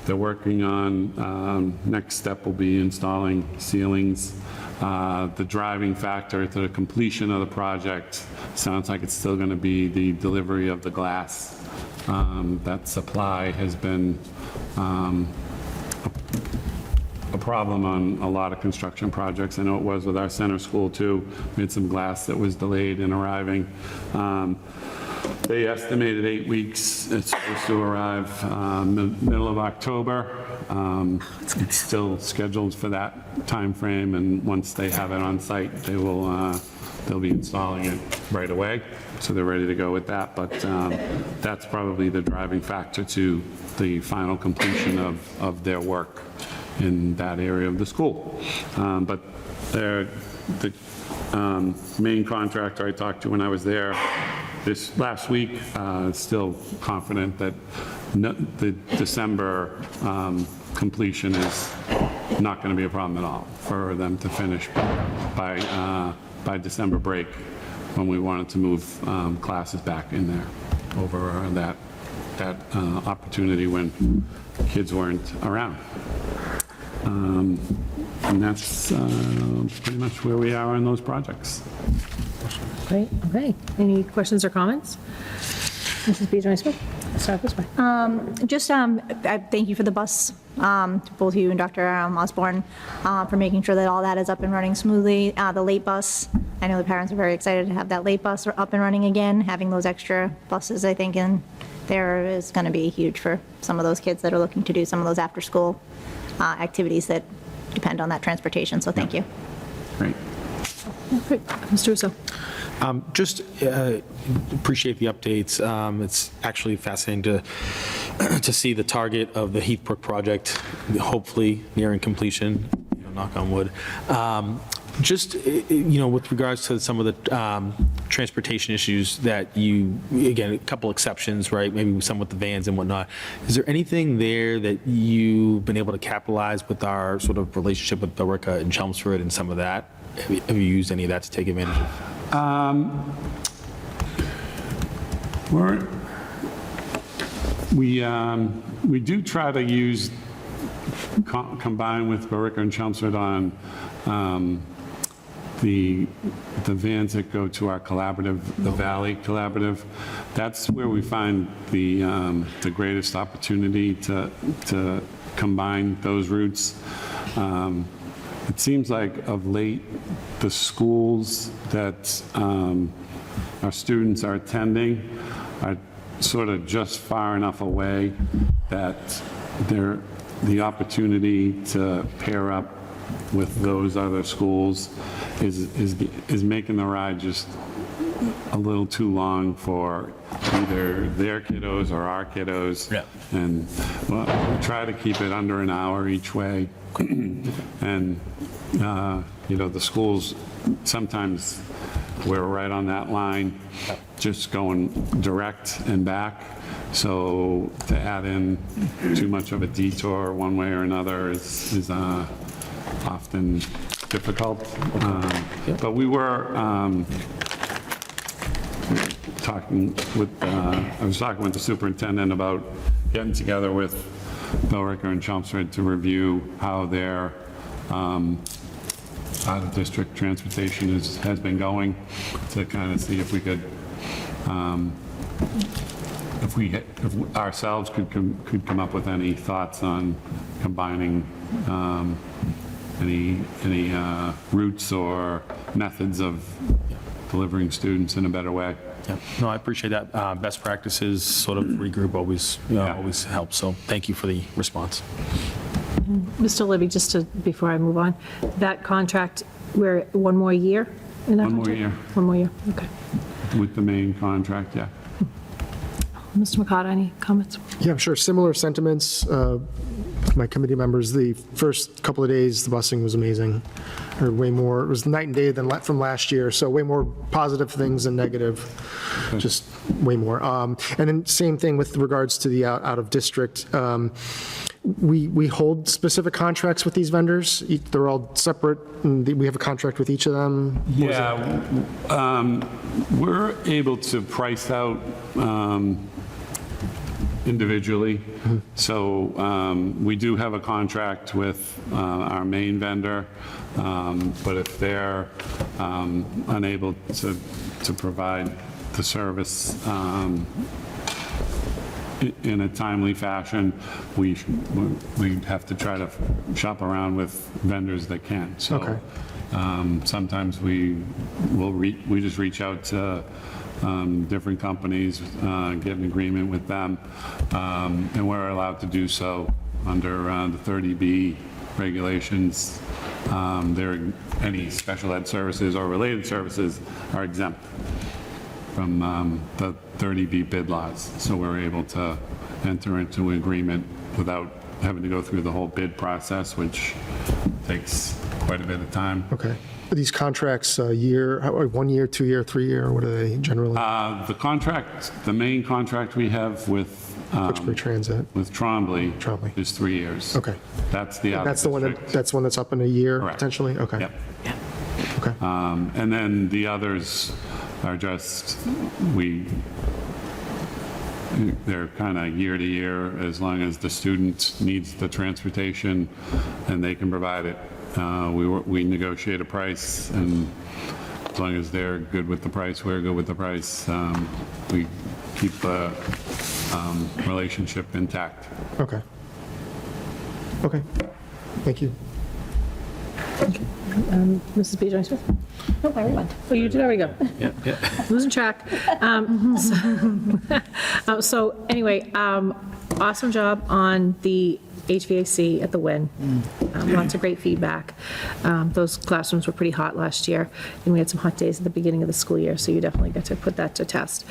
they're working on, next step will be installing ceilings. The driving factor to the completion of the project sounds like it's still going to be the delivery of the glass. That supply has been a problem on a lot of construction projects. I know it was with our center school too. We had some glass that was delayed in arriving. They estimated 8 weeks. It's supposed to arrive middle of October. It's still scheduled for that time frame, and once they have it on site, they'll be installing it right away. So they're ready to go with that, but that's probably the driving factor to the final completion of their work in that area of the school. But the main contractor I talked to when I was there this last week, still confident that the December completion is not going to be a problem at all for them to finish by December break, when we wanted to move classes back in there over that opportunity when kids weren't around. And that's pretty much where we are on those projects. Great, okay. Any questions or comments? Mrs. B. Joyce Smith, start this way. Just, thank you for the bus, both you and Dr. Osborne, for making sure that all that is up and running smoothly. The late bus, I know the parents are very excited to have that late bus up and running again. Having those extra buses, I think, in there is going to be huge for some of those kids that are looking to do some of those after-school activities that depend on that transportation, so thank you. Great. Great. Mr. Russo. Just appreciate the updates. It's actually fascinating to see the target of the Heathbrook project, hopefully nearing completion, knock on wood. Just, with regards to some of the transportation issues that you, again, a couple exceptions, right? Maybe some with the vans and whatnot. Is there anything there that you've been able to capitalize with our sort of relationship with Billerica and Chelmsford and some of that? Have you used any of that to take advantage of? We do try to use, combine with Billerica and Chelmsford on the vans that go to our collaborative, the Valley Collaborative. That's where we find the greatest opportunity to combine those routes. It seems like of late, the schools that our students are attending are sort of just far enough away that the opportunity to pair up with those other schools is making the ride just a little too long for either their kiddos or our kiddos. Yeah. And well, we try to keep it under an hour each way. And, the schools, sometimes we're right on that line, just going direct and back. So to add in too much of a detour one way or another is often difficult. But we were I was talking with the superintendent about getting together with Billerica and Chelmsford to review how their out-of-district transportation has been going, to kind of see if we could, if ourselves could come up with any thoughts on combining any routes or methods of delivering students in a better way. Yeah. No, I appreciate that. Best practices, sort of regroup always helps. So thank you for the response. Mr. Libby, before I move on, that contract, we're one more year in that One more contract? year. One more year, okay. With the main contract, yeah. Mr. Mikata, any comments? Yeah, sure. Similar sentiments. My committee members, the first couple of days, the busing was amazing. Or way more, it was night and day than from last year, so way more positive things than negative, just way more. And then same thing with regards to the out of district. We hold specific contracts with these vendors. They're all separate, and we have a contract with each of them. Yeah, we're able to price out individually. So we do have a contract with our main vendor, but if they're unable to provide the service in a timely fashion, we have to try to shop around with vendors that can. So Okay. sometimes we just reach out to different companies, get an agreement with them, and we're allowed to do so under the 30B regulations. Any special ed services or related services are exempt from the 30B bid laws. So we're able to enter into an agreement without having to go through the whole bid process, which takes quite a bit of time. Okay. Are these contracts a year, 1 year, 2 year, 3 year, what are they generally? The main contract we have with Tewksbury Transit. with Trombley Trombley. is 3 years. Okay. That's the That's the one out-of-district. that's one that's up in a year, Correct. potentially? Okay. Yep. Okay. And then the others are just, they're kind of year to year, as long as the student needs the transportation and they can provide it. We negotiate a price, and as long as they're good with the price, we're good with the price. We keep the relationship intact. Okay. Okay. Thank you. Mrs. B. Joyce Smith? Nope, I already went. Oh, you did already go. Yeah. Losing track. So anyway, awesome job on the HVAC at the Wynn. Lots of great feedback. Those classrooms were pretty hot last year, and we had some hot days at the beginning of the school year, so you definitely get to put that to test.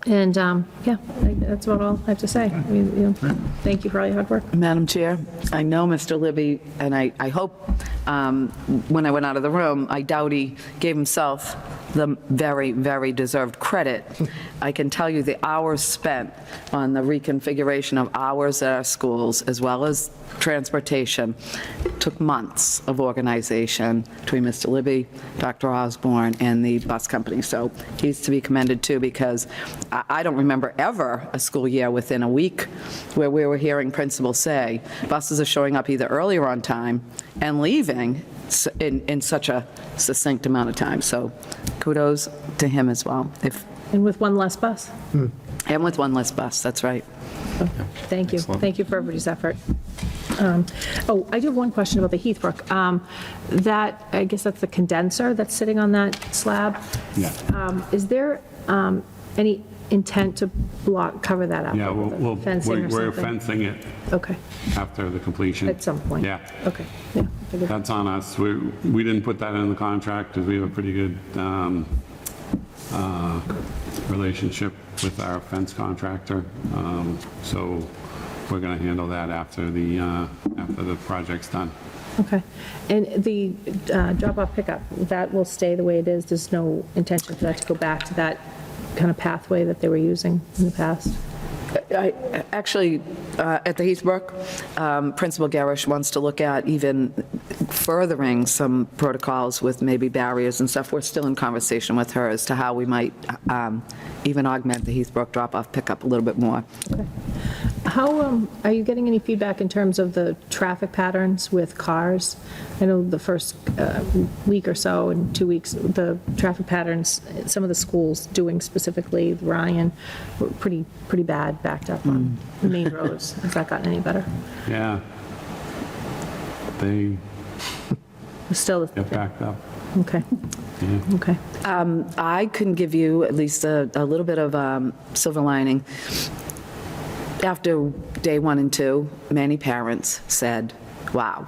And yeah, that's about all I have to say. I mean, you know, thank you for all your hard work. Madam Chair, I know Mr. Libby, and I hope, when I went out of the room, I doubt he gave himself the very, very deserved credit. I can tell you the hours spent on the reconfiguration of hours at our schools, as well as transportation, took months of organization between Mr. Libby, Dr. Osborne, and the bus company. So he's to be commended too, because I don't remember ever a school year within a week where we were hearing principals say, buses are showing up either earlier on time and leaving in such a succinct amount of time. So kudos to him as well. And with one less bus. And with one less bus, that's right. Thank you. Thank you for everybody's effort. Oh, I do have one question about the Heathbrook. That, I guess that's the condenser that's sitting on that slab. Yeah. Is there any intent to cover that up? Yeah, with fencing or we're something? fencing it Okay, after the completion. at some point? Yeah. Okay, yeah. figured- That's on us. We didn't put that in the contract because we have a pretty good relationship with our fence contractor. So we're going to handle that after the project's done. Okay. And the drop-off pickup, that will stay the way it is? There's no intention for that to go back to that kind of pathway that they were using in the past? Actually, at the Heathbrook, Principal Garish wants to look at even furthering some protocols with maybe barriers and stuff. We're still in conversation with her as to how we might even augment the Heathbrook drop-off pickup a little bit more. Okay. How, are you getting any feedback in terms of the traffic patterns with cars? I know the first week or so, and 2 weeks, the traffic patterns, some of the schools doing specifically Ryan, were pretty bad, backed up on the main roads. Has that gotten any better? Yeah. They Still, get backed up. okay, okay. I can give you at least a little bit of silver lining. After day 1 and 2, many parents said, wow,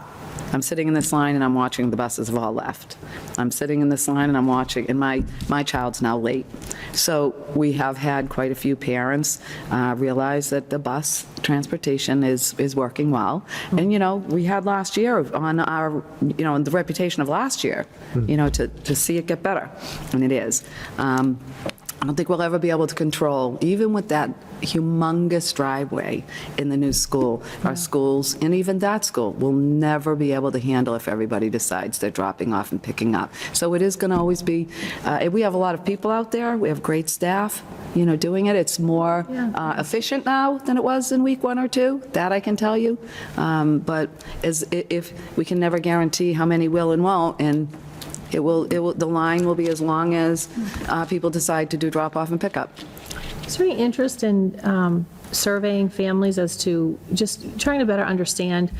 I'm sitting in this line and I'm watching the buses have all left. I'm sitting in this line and I'm watching, and my child's now late. So we have had quite a few parents realize that the bus transportation is working well. And, you know, we had last year on our, you know, the reputation of last year, you know, to see it get better, and it is. I don't think we'll ever be able to control, even with that humongous driveway in the new school, our schools, and even that school, will never be able to handle if everybody decides they're dropping off and picking up. So it is going to always be, we have a lot of people out there, we have great staff, you know, doing it. It's more efficient now than it was in week 1 or 2, that I can tell you. But if we can never guarantee how many will and won't, and it will, the line will be as long as people decide to do drop-off and pickup. Is there any interest in surveying families as to just trying to better understand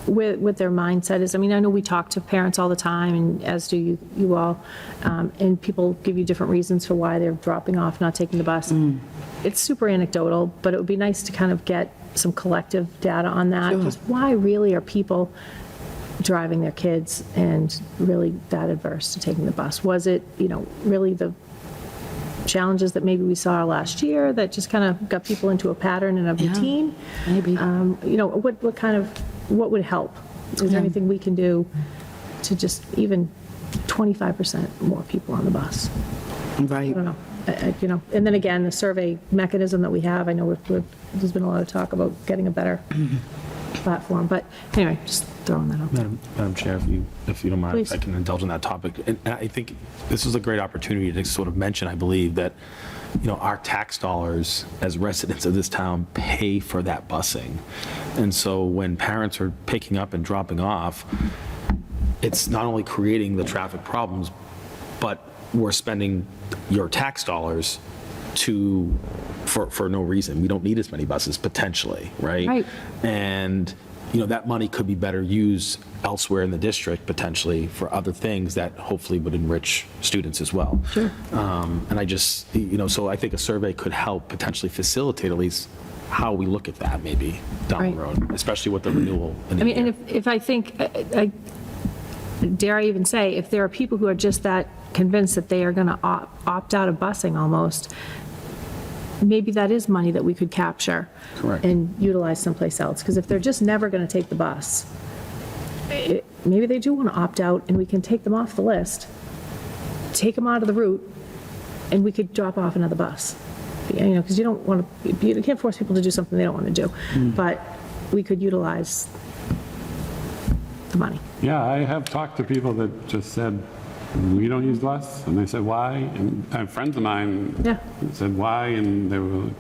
what their mindset is? I mean, I know we talk to parents all the time, and as do you all, and people give you different reasons for why they're dropping off, not taking the bus. It's super anecdotal, but it would be nice to kind of get some collective data on that. Sure. Just why really are people driving their kids and really that adverse to taking the bus? Was it, you know, really the challenges that maybe we saw last year that just kind of got people into a pattern and a routine? Maybe. You know, what would help? Is there anything we can do to just even 25% more people on the bus? Right. I don't know. You know, and then again, the survey mechanism that we have, I know there's been a lot of talk about getting a better platform, but anyway, just throwing that out. Madam Chair, if you don't mind, Please. if I can indulge in that topic. And I think this is a great opportunity to sort of mention, I believe, that, you know, our tax dollars as residents of this town pay for that busing. And so when parents are picking up and dropping off, it's not only creating the traffic problems, but we're spending your tax dollars for no reason. We don't need as many buses, potentially, right? Right. And, that money could be better used elsewhere in the district, potentially, for other things that hopefully would enrich students as well. Sure. And I just, so I think a survey could help potentially facilitate at least how we look at that maybe down Right. the road, especially with the renewal. in I the mean, and year. if I think, dare I even say, if there are people who are just that convinced that they are going to opt out of busing almost, maybe that is money that we could capture. Correct. And utilize someplace else. Because if they're just never going to take the bus, maybe they do want to opt out, and we can take them off the list, take them out of the route, and we could drop off another bus. Because you don't want to, you can't force people to do something they don't want to do. But we could utilize the money. Yeah, I have talked to people that just said, we don't use the bus, and they said, why? And I have friends of mine Yeah. said, why? And they were like,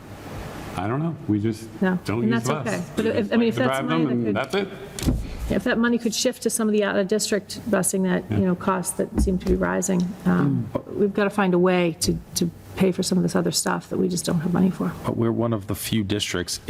I don't know, we just No, don't and use the that's bus. okay. But We if- just I mean, like if to that's drive money them, that and could- that's it. If that money could shift to some of the out-of-district busing that, costs that seem to be rising, we've got to find a way to pay for some of this other stuff that we just don't have money for. But we're one of the few districts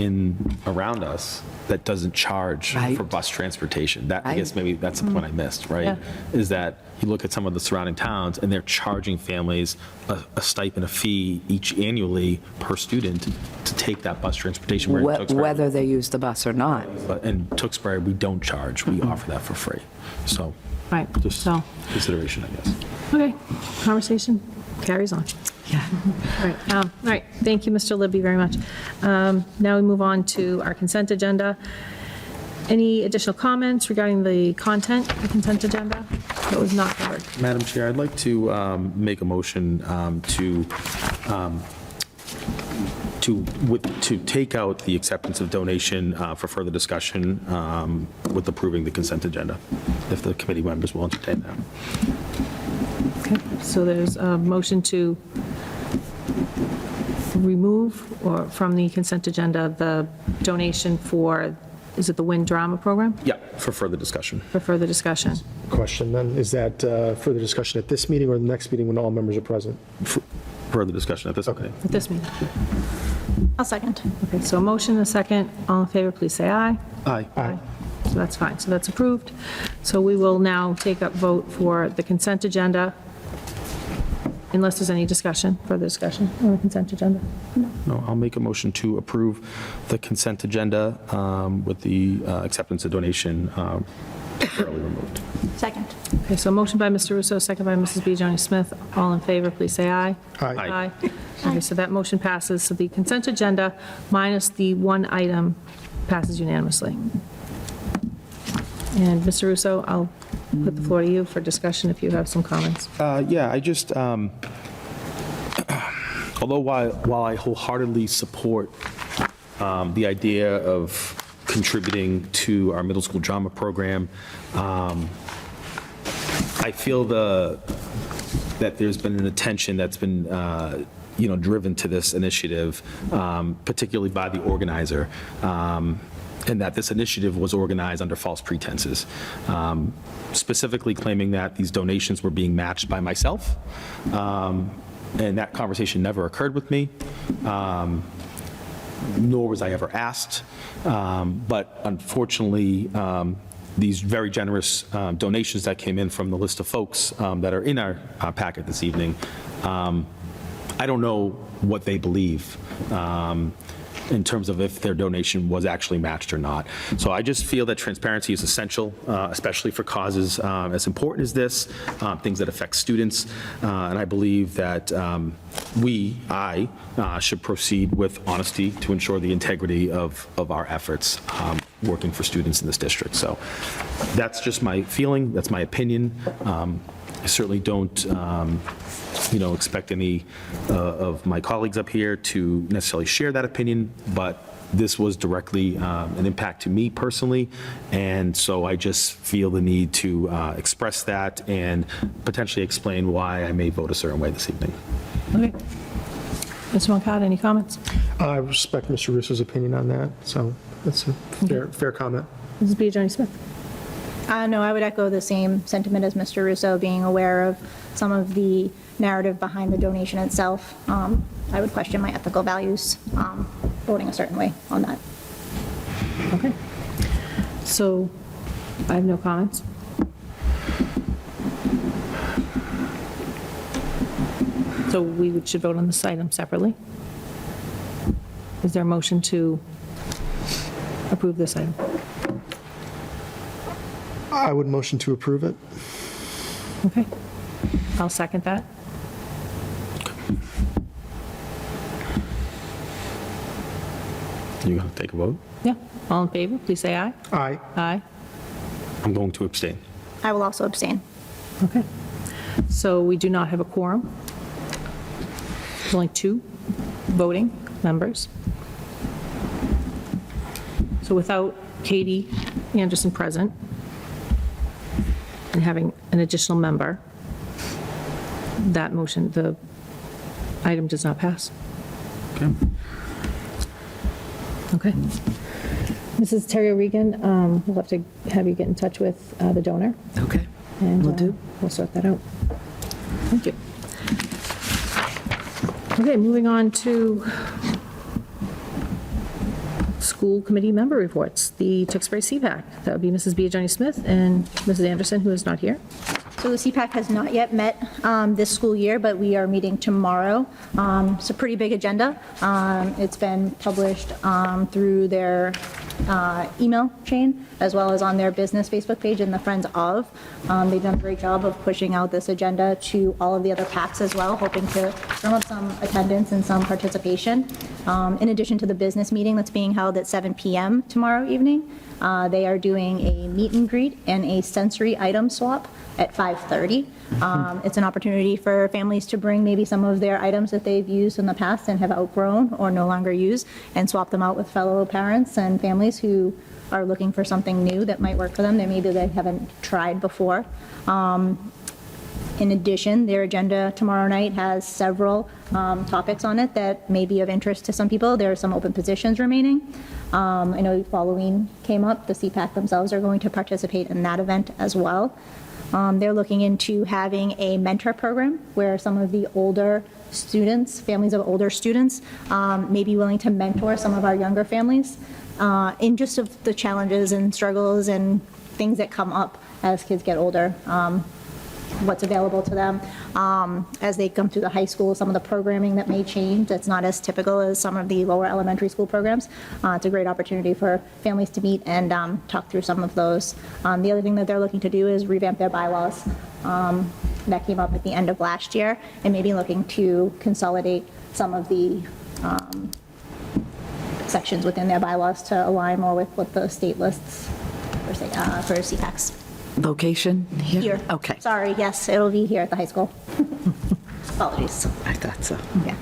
around us that doesn't charge Right. for bus transportation. That, I Right. guess maybe that's the point I missed, right? Yeah. Is that you look at some of the surrounding towns, and they're charging families a stipend, a fee each annually per student to take that bus transportation. Where in Tewksbury- Whether they use the bus or not. But in Tewksbury, we don't charge. We offer that for free. So Right, just so, consideration, I guess. okay, conversation carries on. Yeah. All right, thank you, Mr. Libby, very much. Now we move on to our consent agenda. Any additional comments regarding the content of the consent agenda that was not covered? Madam Chair, I'd like to make a motion to take out the acceptance of donation for further discussion with approving the consent agenda, if the committee members will entertain that. Okay, so there's a motion to remove or from the consent agenda the donation for, is it the Wind Drama Program, Yeah, for further discussion. for further discussion? Question then, is that further discussion at this meeting or the next meeting when all members are present? Further discussion at this meeting. At this meeting. I'll second. Okay, so a motion and a second. All in favor, please say aye. Aye. Aye. So that's fine. So that's approved. So we will now take up vote for the consent agenda, unless there's any discussion, further discussion on the consent agenda. No, I'll make a motion to approve the consent agenda with the acceptance of donation early removed. Second. Okay, so a motion by Mr. Russo, second by Mrs. B. Joni Smith. All in favor, please say aye. Aye. Okay, so that motion passes. So the consent agenda minus the one item passes unanimously. And Mr. Russo, I'll put the floor to you for discussion if you have some comments. Yeah, I just, although while I wholeheartedly support the idea of contributing to our middle school drama program, I feel that there's been an attention that's been, driven to this initiative, particularly by the organizer, and that this initiative was organized under false pretenses, specifically claiming that these donations were being matched by myself, and that conversation never occurred with me, nor was I ever asked. But unfortunately, these very generous donations that came in from the list of folks that are in our packet this evening, I don't know what they believe in terms of if their donation was actually matched or not. So I just feel that transparency is essential, especially for causes as important as this, things that affect students. And I believe that I should proceed with honesty to ensure the integrity of our efforts working for students in this district. So that's just my feeling, that's my opinion. I certainly don't expect any of my colleagues up here to necessarily share that opinion, but this was directly an impact to me personally, and so I just feel the need to express that and potentially explain why I may vote a certain way this evening. Okay. Mr. Moncada, any comments? I respect Mr. Russo's opinion on that, so that's a fair comment. Mrs. B. Joni Smith? No, I would echo the same sentiment as Mr. Russo, being aware of some of the narrative behind the donation itself. I would question my ethical values, voting a certain way on that. Okay. So I have no comments. So we should vote on this item separately. Is there a motion to approve this item? I would motion to approve it. Okay. I'll second that. You gonna take a vote? Yeah. All in favor, please say aye. Aye. Aye. I'm going to abstain. I will also abstain. Okay. So we do not have a quorum. There's only 2 voting members. So without Katie Anderson present and having an additional member, that motion, the item does not pass. Okay. Okay. Mrs. Terry O'Regan, we'll have to have you get in touch with the donor. Okay. And Will do. we'll sort that out. Thank you. Okay, moving on to school committee member reports. The Tewksbury CPAC, that would be Mrs. Biagioni Smith and Mrs. Anderson, who is not here. So the CPAC has not yet met this school year, but we are meeting tomorrow. It's a pretty big agenda. It's been published through their email chain, as well as on their business Facebook page and the Friends of. They've done a great job of pushing out this agenda to all of the other PACs as well, hoping to drum up some attendance and some participation. In addition to the business meeting that's being held at 7 p.m. tomorrow evening, they are doing a meet and greet and a sensory item swap at 5:30. It's an opportunity for families to bring maybe some of their items that they've used in the past and have outgrown or no longer use, and swap them out with fellow parents and families who are looking for something new that might work for them that maybe they haven't tried before. In addition, their agenda tomorrow night has several topics on it that may be of interest to some people. There are some open positions remaining. I know Halloween came up. The CPAC themselves are going to participate in that event as well. They're looking into having a mentor program where some of the older students, families of older students, may be willing to mentor some of our younger families in just of the challenges and struggles and things that come up as kids get older. What's available to them as they come through the high school, some of the programming that may change that's not as typical as some of the lower elementary school programs. It's a great opportunity for families to meet and talk through some of those. The other thing that they're looking to do is revamp their bylaws. That came up at the end of last year, and maybe looking to consolidate some of the sections within their bylaws to align more with what the state lists for CPACs. Location here? Here. Okay. Sorry, yes, it'll be here at the high school. Apologies. I thought so. Yeah.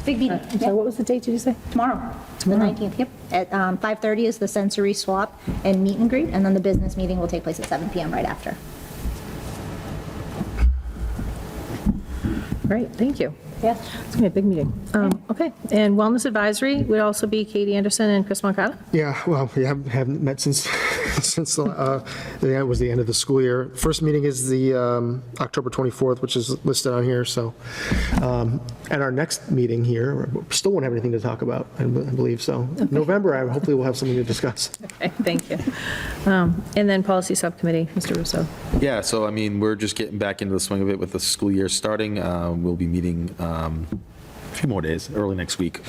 Big meeting. So what was the date, did you say? Tomorrow, the 19th, yep. At 5:30 is the sensory swap and meet and greet, and then the business meeting will take place at 7 p.m. right after. Great, thank you. Yeah. It's going to be a big meeting. Okay, and Wellness Advisory would also be Katie Anderson and Chris Moncada? Yeah, well, we haven't met since it was the end of the school year. First meeting is the October 24th, which is listed on here, so. At our next meeting here, we still won't have anything to talk about, I believe, so. November, hopefully we'll have something to discuss. Okay, thank you. And then Policy Subcommittee, Mr. Russo. Yeah, so I mean, we're just getting back into the swing of it with the school year starting. We'll be meeting a few more days, early next week.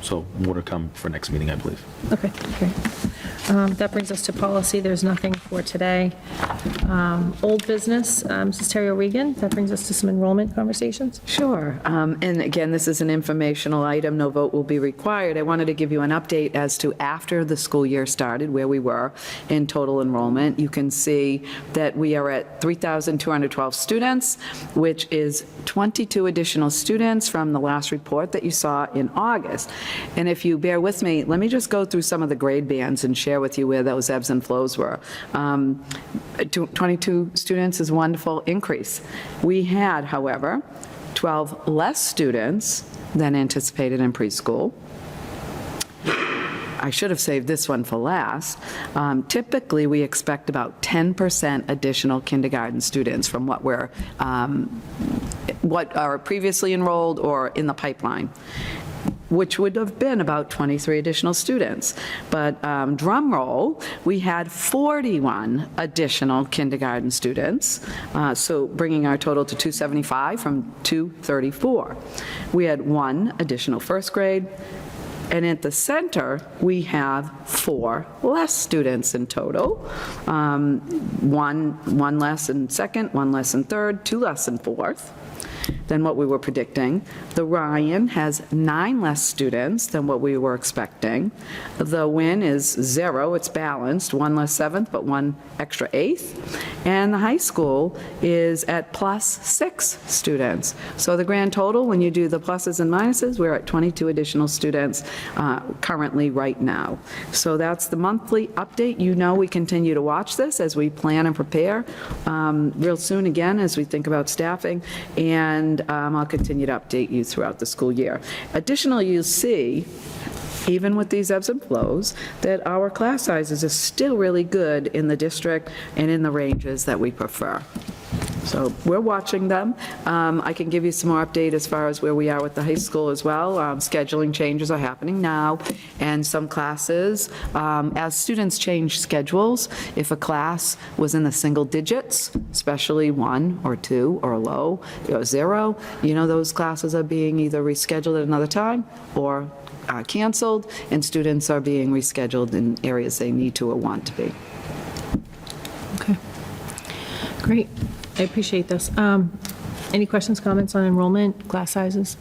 So more to come for next meeting, I believe. Okay, great. That brings us to policy. There's nothing for today. Old business, Mrs. Terry O'Regan, that brings us to some enrollment conversations. Sure. And again, this is an informational item. No vote will be required. I wanted to give you an update as to after the school year started, where we were in total enrollment. You can see that we are at 3,212 students, which is 22 additional students from the last report that you saw in August. And if you bear with me, let me just go through some of the grade bands and share with you where those ebbs and flows were. 22 students is a wonderful increase. We had, however, 12 less students than anticipated in preschool. I should have saved this one for last. Typically, we expect about 10% additional kindergarten students from what are previously enrolled or in the pipeline, which would have been about 23 additional students. But drum roll, we had 41 additional kindergarten students, so bringing our total to 275 from 234. We had 1 additional first grade, and at the center, we have 4 less students in total. One less in second, 1 less in third, 2 less in fourth than what we were predicting. The Ryan has 9 less students than what we were expecting. The Wynn is 0, it's balanced, 1 less seventh, but 1 extra eighth. And the high school is at plus 6 students. So the grand total, when you do the pluses and minuses, we're at 22 additional students currently right now. So that's the monthly update. You know we continue to watch this as we plan and prepare real soon again as we think about staffing, and I'll continue to update you throughout the school year. Additionally, you'll see, even with these ebbs and flows, that our class sizes are still really good in the district and in the ranges that we prefer. So we're watching them. I can give you some more update as far as where we are with the high school as well. Scheduling changes are happening now, and some classes, as students change schedules, if a class was in the single digits, especially 1 or 2 or low, 0, those classes are being either rescheduled at another time or canceled, and students are being rescheduled in areas they need to or want to be. Okay. Great. I appreciate this. Any questions, comments on enrollment, class sizes?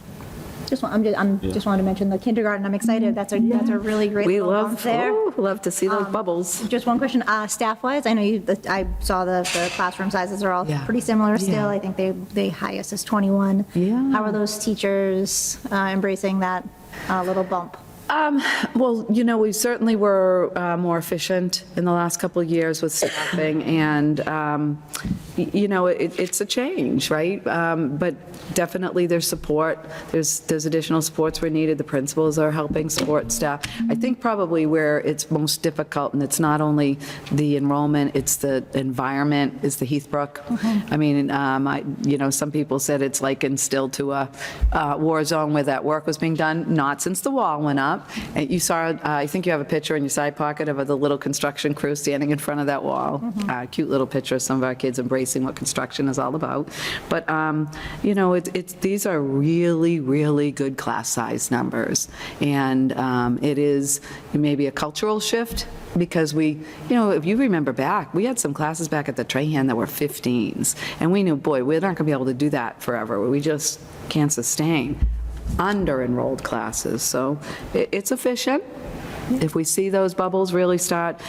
Just wanted to mention the kindergarten. I'm excited. That's a really great We little bump there. love to see those bubbles. Just one question, staff-wise, I know I saw the classroom sizes are all Yeah. pretty similar still. Yeah. I think they highest is 21. Yeah. How are those teachers embracing that little bump? Well, we certainly were more efficient in the last couple of years with staffing, and, it's a change, right? But definitely there's support. There's additional supports where needed. The principals are helping support staff. I think probably where it's most difficult, and it's not only the enrollment, it's the environment, is the Heathbrook. I mean, some people said it's like instilled to a war zone where that work was being done, not since the wall went up. And you saw, I think you have a picture in your side pocket of the little construction crew standing in front of that wall. Cute little picture of some of our kids embracing what construction is all about. But, these are really, really good class size numbers. And it is maybe a cultural shift, because if you remember back, we had some classes back at the Trahan that were 15s. And we knew, boy, we're not going to be able to do that forever. We just can't sustain under-enrolled classes. So it's efficient. If we see those bubbles really start,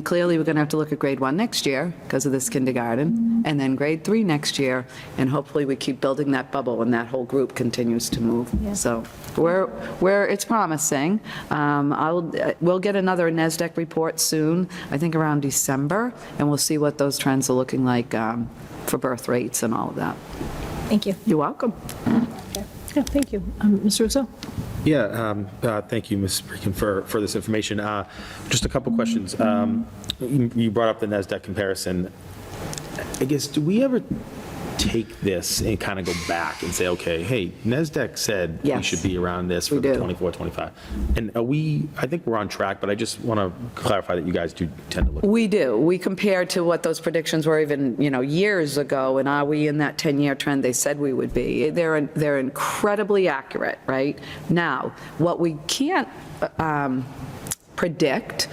clearly we're going to have to look at grade 1 next year because of this kindergarten, and then grade 3 next year, and hopefully we keep building that bubble and that whole group continues to move. So it's promising. We'll get another NESDEC report soon, I think around December, and we'll see what those trends are looking like for birth rates and all of that. Thank you. You're welcome. Yeah, thank you. Mr. Russo? Yeah, thank you, Ms. Breeden, for this information. Just a couple questions. You brought up the NESDEC comparison. I guess, do we ever take this and kind of go back and say, okay, hey, NESDEC said we Yes. should be around this for We the do. 24, 25. And I think we're on track, but I just want to clarify that you guys do tend to look. We do. We compare to what those predictions were even, years ago, and are we in that 10-year trend they said we would be? They're incredibly accurate, right? Now, what we can't predict,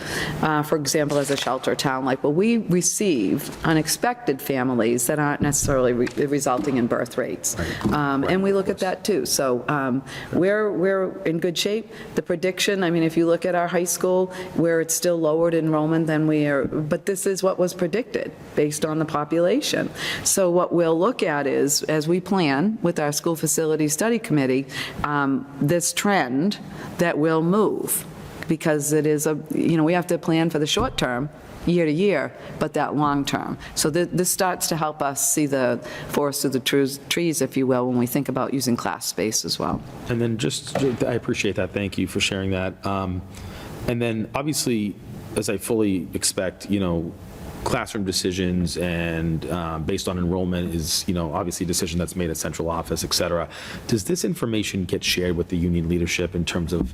for example, as a shelter town, we receive unexpected families that aren't necessarily resulting in birth rates. And we look at that too. So we're in good shape. The prediction, if you look at our high school, where it's still lowered enrollment than we are, but this is what was predicted based on the population. So what we'll look at is, as we plan with our school facility study committee, this trend that will move, because it is we have to plan for the short term, year to year, but that long term. So this starts to help us see the forest through the trees, if you will, when we think about using class space as well. And then I appreciate that. Thank you for sharing that. And then, obviously, as I fully expect, classroom decisions and based on enrollment is, obviously a decision that's made at central office, et cetera. Does this information get shared with the union leadership in terms of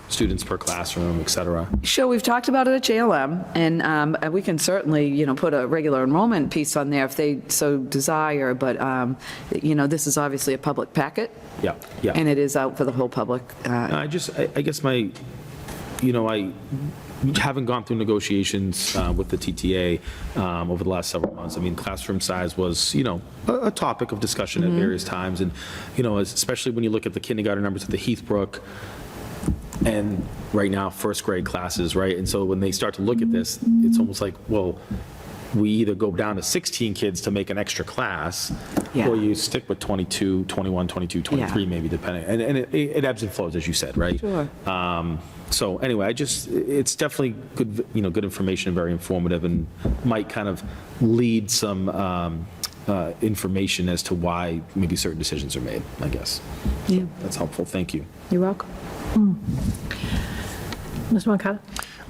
students per classroom, et cetera? Sure, we've talked about it at JLM, and we can certainly, put a regular enrollment piece on there if they so desire, but, this is obviously a public packet. Yeah, yeah. And it is out for the whole public. I guess my, I haven't gone through negotiations with the TTA over the last several months. I mean, classroom size was, a topic of discussion at various times. And, especially when you look at the kindergarten numbers at the Heathbrook and right now, first grade classes, right? And so when they start to look at this, it's almost like, well, we either go down to 16 kids to make an extra class, Yeah. or you stick with 22, 21, 22, 23 Yeah. maybe, depending. And it ebbs and flows, as you said, right? Sure. So anyway, it's definitely good, good information and very informative, and might kind of lead some information as to why maybe certain decisions are made, I guess. Yeah. That's helpful. Thank you. You're welcome. Mr. Moncada?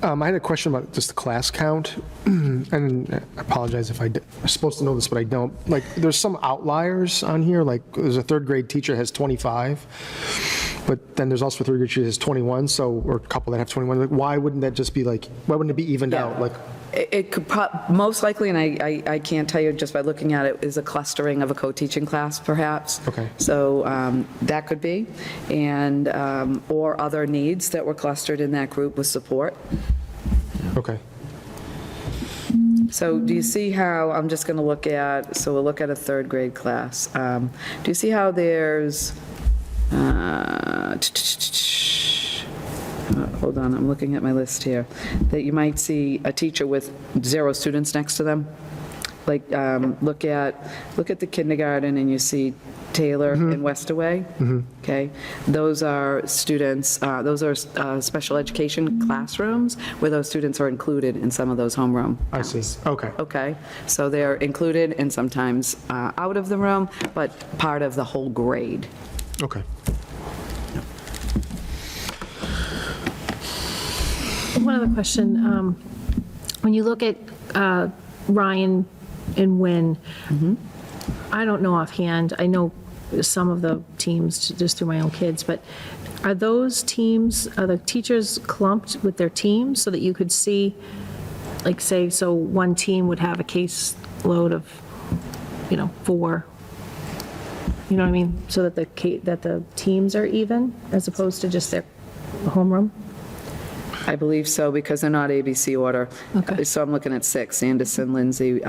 I had a question about just the class count, and I apologize if I'm supposed to know this, but I don't. Like, there's some outliers on here, like there's a third grade teacher has 25, but then there's also a third grade teacher has 21, so, or a couple that have 21. Like, why wouldn't that just be like, why wouldn't it be evened out? Like, It could most likely, and I can't tell you just by looking at it, is a clustering of a co-teaching class, perhaps. Okay. So that could be, and, or other needs that were clustered in that group with support. okay. So do you see how, I'm just going to look at, so we'll look at a third grade class. Do you see how there's, hold on, I'm looking at my list here, that you might see a teacher with 0 students next to them? Like, look at the kindergarten and you see Taylor and Westaway. Okay, those are students, those are special education classrooms where those students are included in some of those homeroom. I see. Okay. Okay, so they're included and sometimes out of the room, but part of the whole grade. Okay. One other question. When you look at Ryan and Wynn, I don't know offhand, I know some of the teams just through my own kids, but are those teams, are the teachers clumped with their teams so that you could see, like, say, so one team would have a caseload of, 4, you know what I mean? So that the teams are even as opposed to just their homeroom? I believe so, because they're not ABC order. Okay. So I'm looking at 6, Anderson, Lindsay,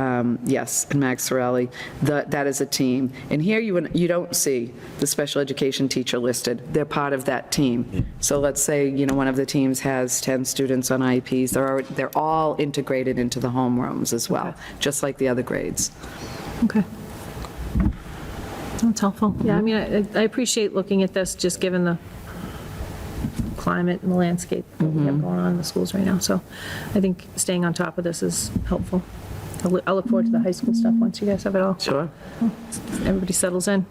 yes, and Max Sorelli. That is a team. And here you don't see the special education teacher listed. They're part of that team. So let's say, one of the teams has 10 students on IEPs. They're all integrated into the homerooms as well, just like the other grades. Okay. That's helpful. Yeah, I mean, I appreciate looking at this, just given the climate and the landscape that we have going on in the schools right now. So I think staying on top of this is helpful. I'll look forward to the high school stuff once you guys have it all. Sure. Everybody settles in.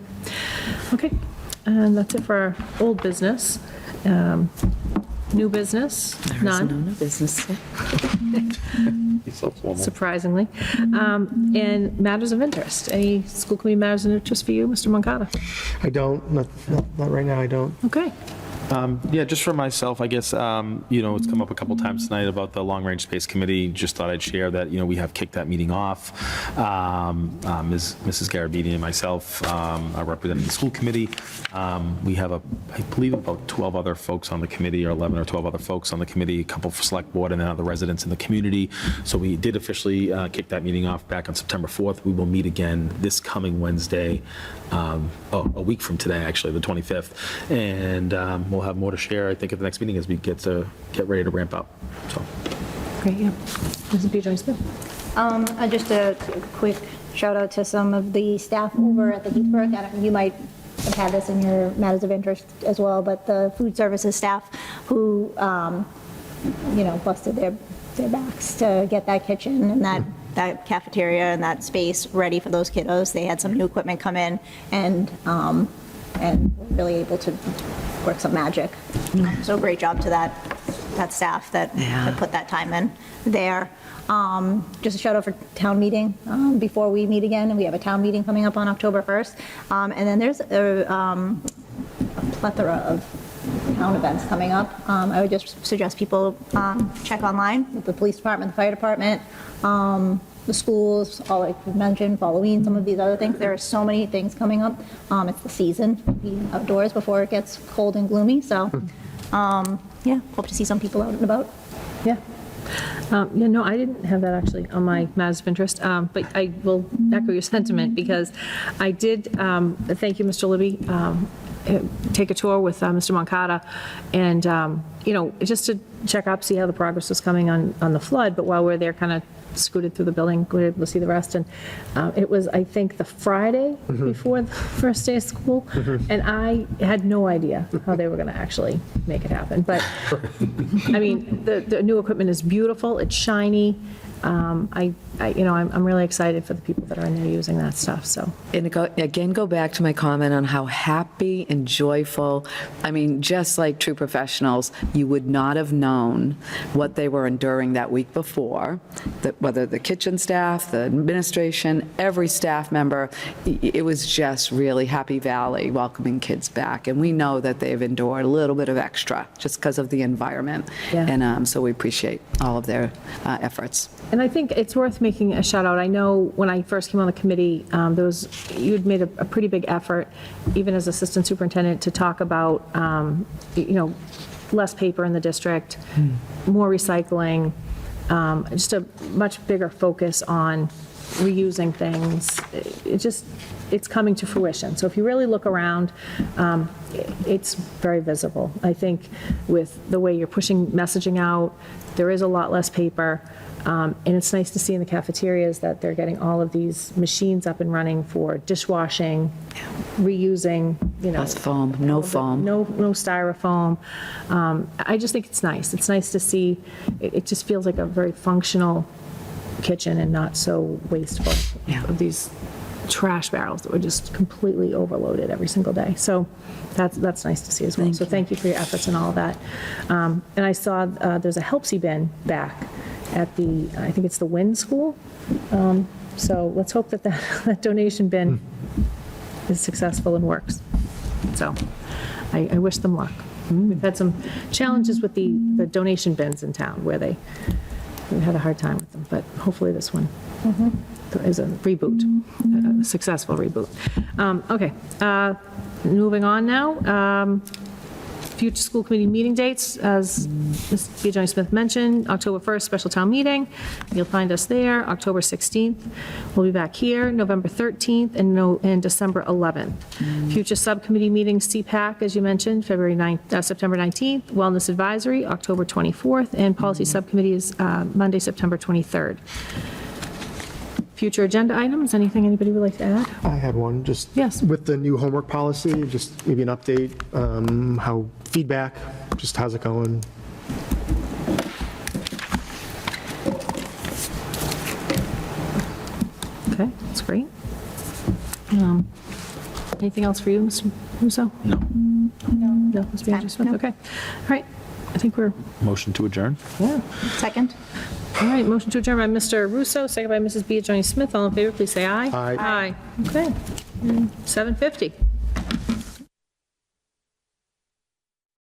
Okay, and that's it for our old business. New business, none, Business. surprisingly. And matters of interest. Any school committee matters of interest for you, Mr. Moncada? I don't, not right now, I don't. Okay. Yeah, just for myself, I guess, it's come up a couple times tonight about the Long Range Space Committee. Just thought I'd share that, we have kicked that meeting off. Mrs. Garabedian and myself are representing the school committee. We have, I believe, about 12 other folks on the committee, or 11 or 12 other folks on the committee, a couple for select board, and then other residents in the community. So we did officially kick that meeting off back on September 4th. We will meet again this coming Wednesday, a week from today, actually, the 25th. And we'll have more to share, I think, at the next meeting as we get ready to ramp up. So, Great, yeah. Mrs. Bujoy-Smith? Just a quick shout out to some of the staff over at the Heathbrook. You might have had this in your matters of interest as well, but the food services staff who, busted their backs to get that kitchen and that cafeteria and that space ready for those kiddos. They had some new equipment come in and were really able to work some magic. So great job to that that staff that put that time in there. Just a shout out for town meeting before we meet again, and we have a town meeting coming up on October 1st. And then there's a plethora of town events coming up. I would just suggest people check online with the police department, the fire department, the schools, all like we mentioned, Halloween, some of these other things. There are so many things coming up. It's the season, be outdoors before it gets cold and gloomy. So, yeah, hope to see some people out and about. Yeah. Yeah, no, I didn't have that actually on my matters of interest, but I will echo your sentiment because I did, thank you, Mr. Libby, take a tour with Mr. Moncada and, just to check up, see how the progress was coming on the flood, but while we're there, kind of scooted through the building, we were able to see the rest, and it was, I think, the Friday before the first day of school, and I had no idea how they were going to actually make it happen, but, I mean, the new equipment is beautiful, it's shiny, I'm really excited for the people that are in there using that stuff, so. And again, go back to my comment on how happy and joyful, I mean, just like true professionals, you would not have known what they were enduring that week before, whether the kitchen staff, the administration, every staff member, it was just really Happy Valley welcoming kids back. And we know that they've endured a little bit of extra just because of the environment. Yeah. And so we appreciate all of their efforts. And I think it's worth making a shout out. I know when I first came on the committee, you'd made a pretty big effort, even as assistant superintendent, to talk about, less paper in the district, more recycling, just a much bigger focus on reusing things. It's coming to fruition. So if you really look around, it's very visible. I think with the way you're pushing messaging out, there is a lot less paper. And it's nice to see in the cafeterias that they're getting all of these machines up and running for dishwashing, reusing, Less foam, no foam. No styrofoam. I just think it's nice. It's nice to see, it just feels like a very functional kitchen and not so wasteful of these trash barrels that were just completely overloaded every single day. So that's nice to see as well. So thank you for your efforts and all of that. And I saw there's a Helpsy bin back at I think it's the Wynn School. So let's hope that that donation bin is successful and works. So I wish them luck. We've had some challenges with the donation bins in town where we had a hard time with them, but hopefully this one is a reboot, a successful reboot. Okay, moving on now. Future school committee meeting dates, as Ms. Biagioni-Smith mentioned, October 1st, special town meeting. You'll find us there. October 16th, we'll be back here. November 13th and December 11th. Future subcommittee meetings, CPAC, as you mentioned, September 19th. Wellness Advisory, October 24th. And Policy Subcommittee is Monday, September 23rd. Future agenda items, anything anybody would like to add? I had one, just Yes. with the new homework policy, just maybe an update, how feedback, just how's it going? Okay, that's great. Anything else for you, Mr. Russo? No. No, Ms. Biagioni-Smith, No. okay. All right, I think we're, Motion to adjourn? yeah. Second? All right, motion to adjourn by Mr. Russo, second by Mrs. Biagioni-Smith. All in favor, please say aye. Aye. Aye, okay. 7:50.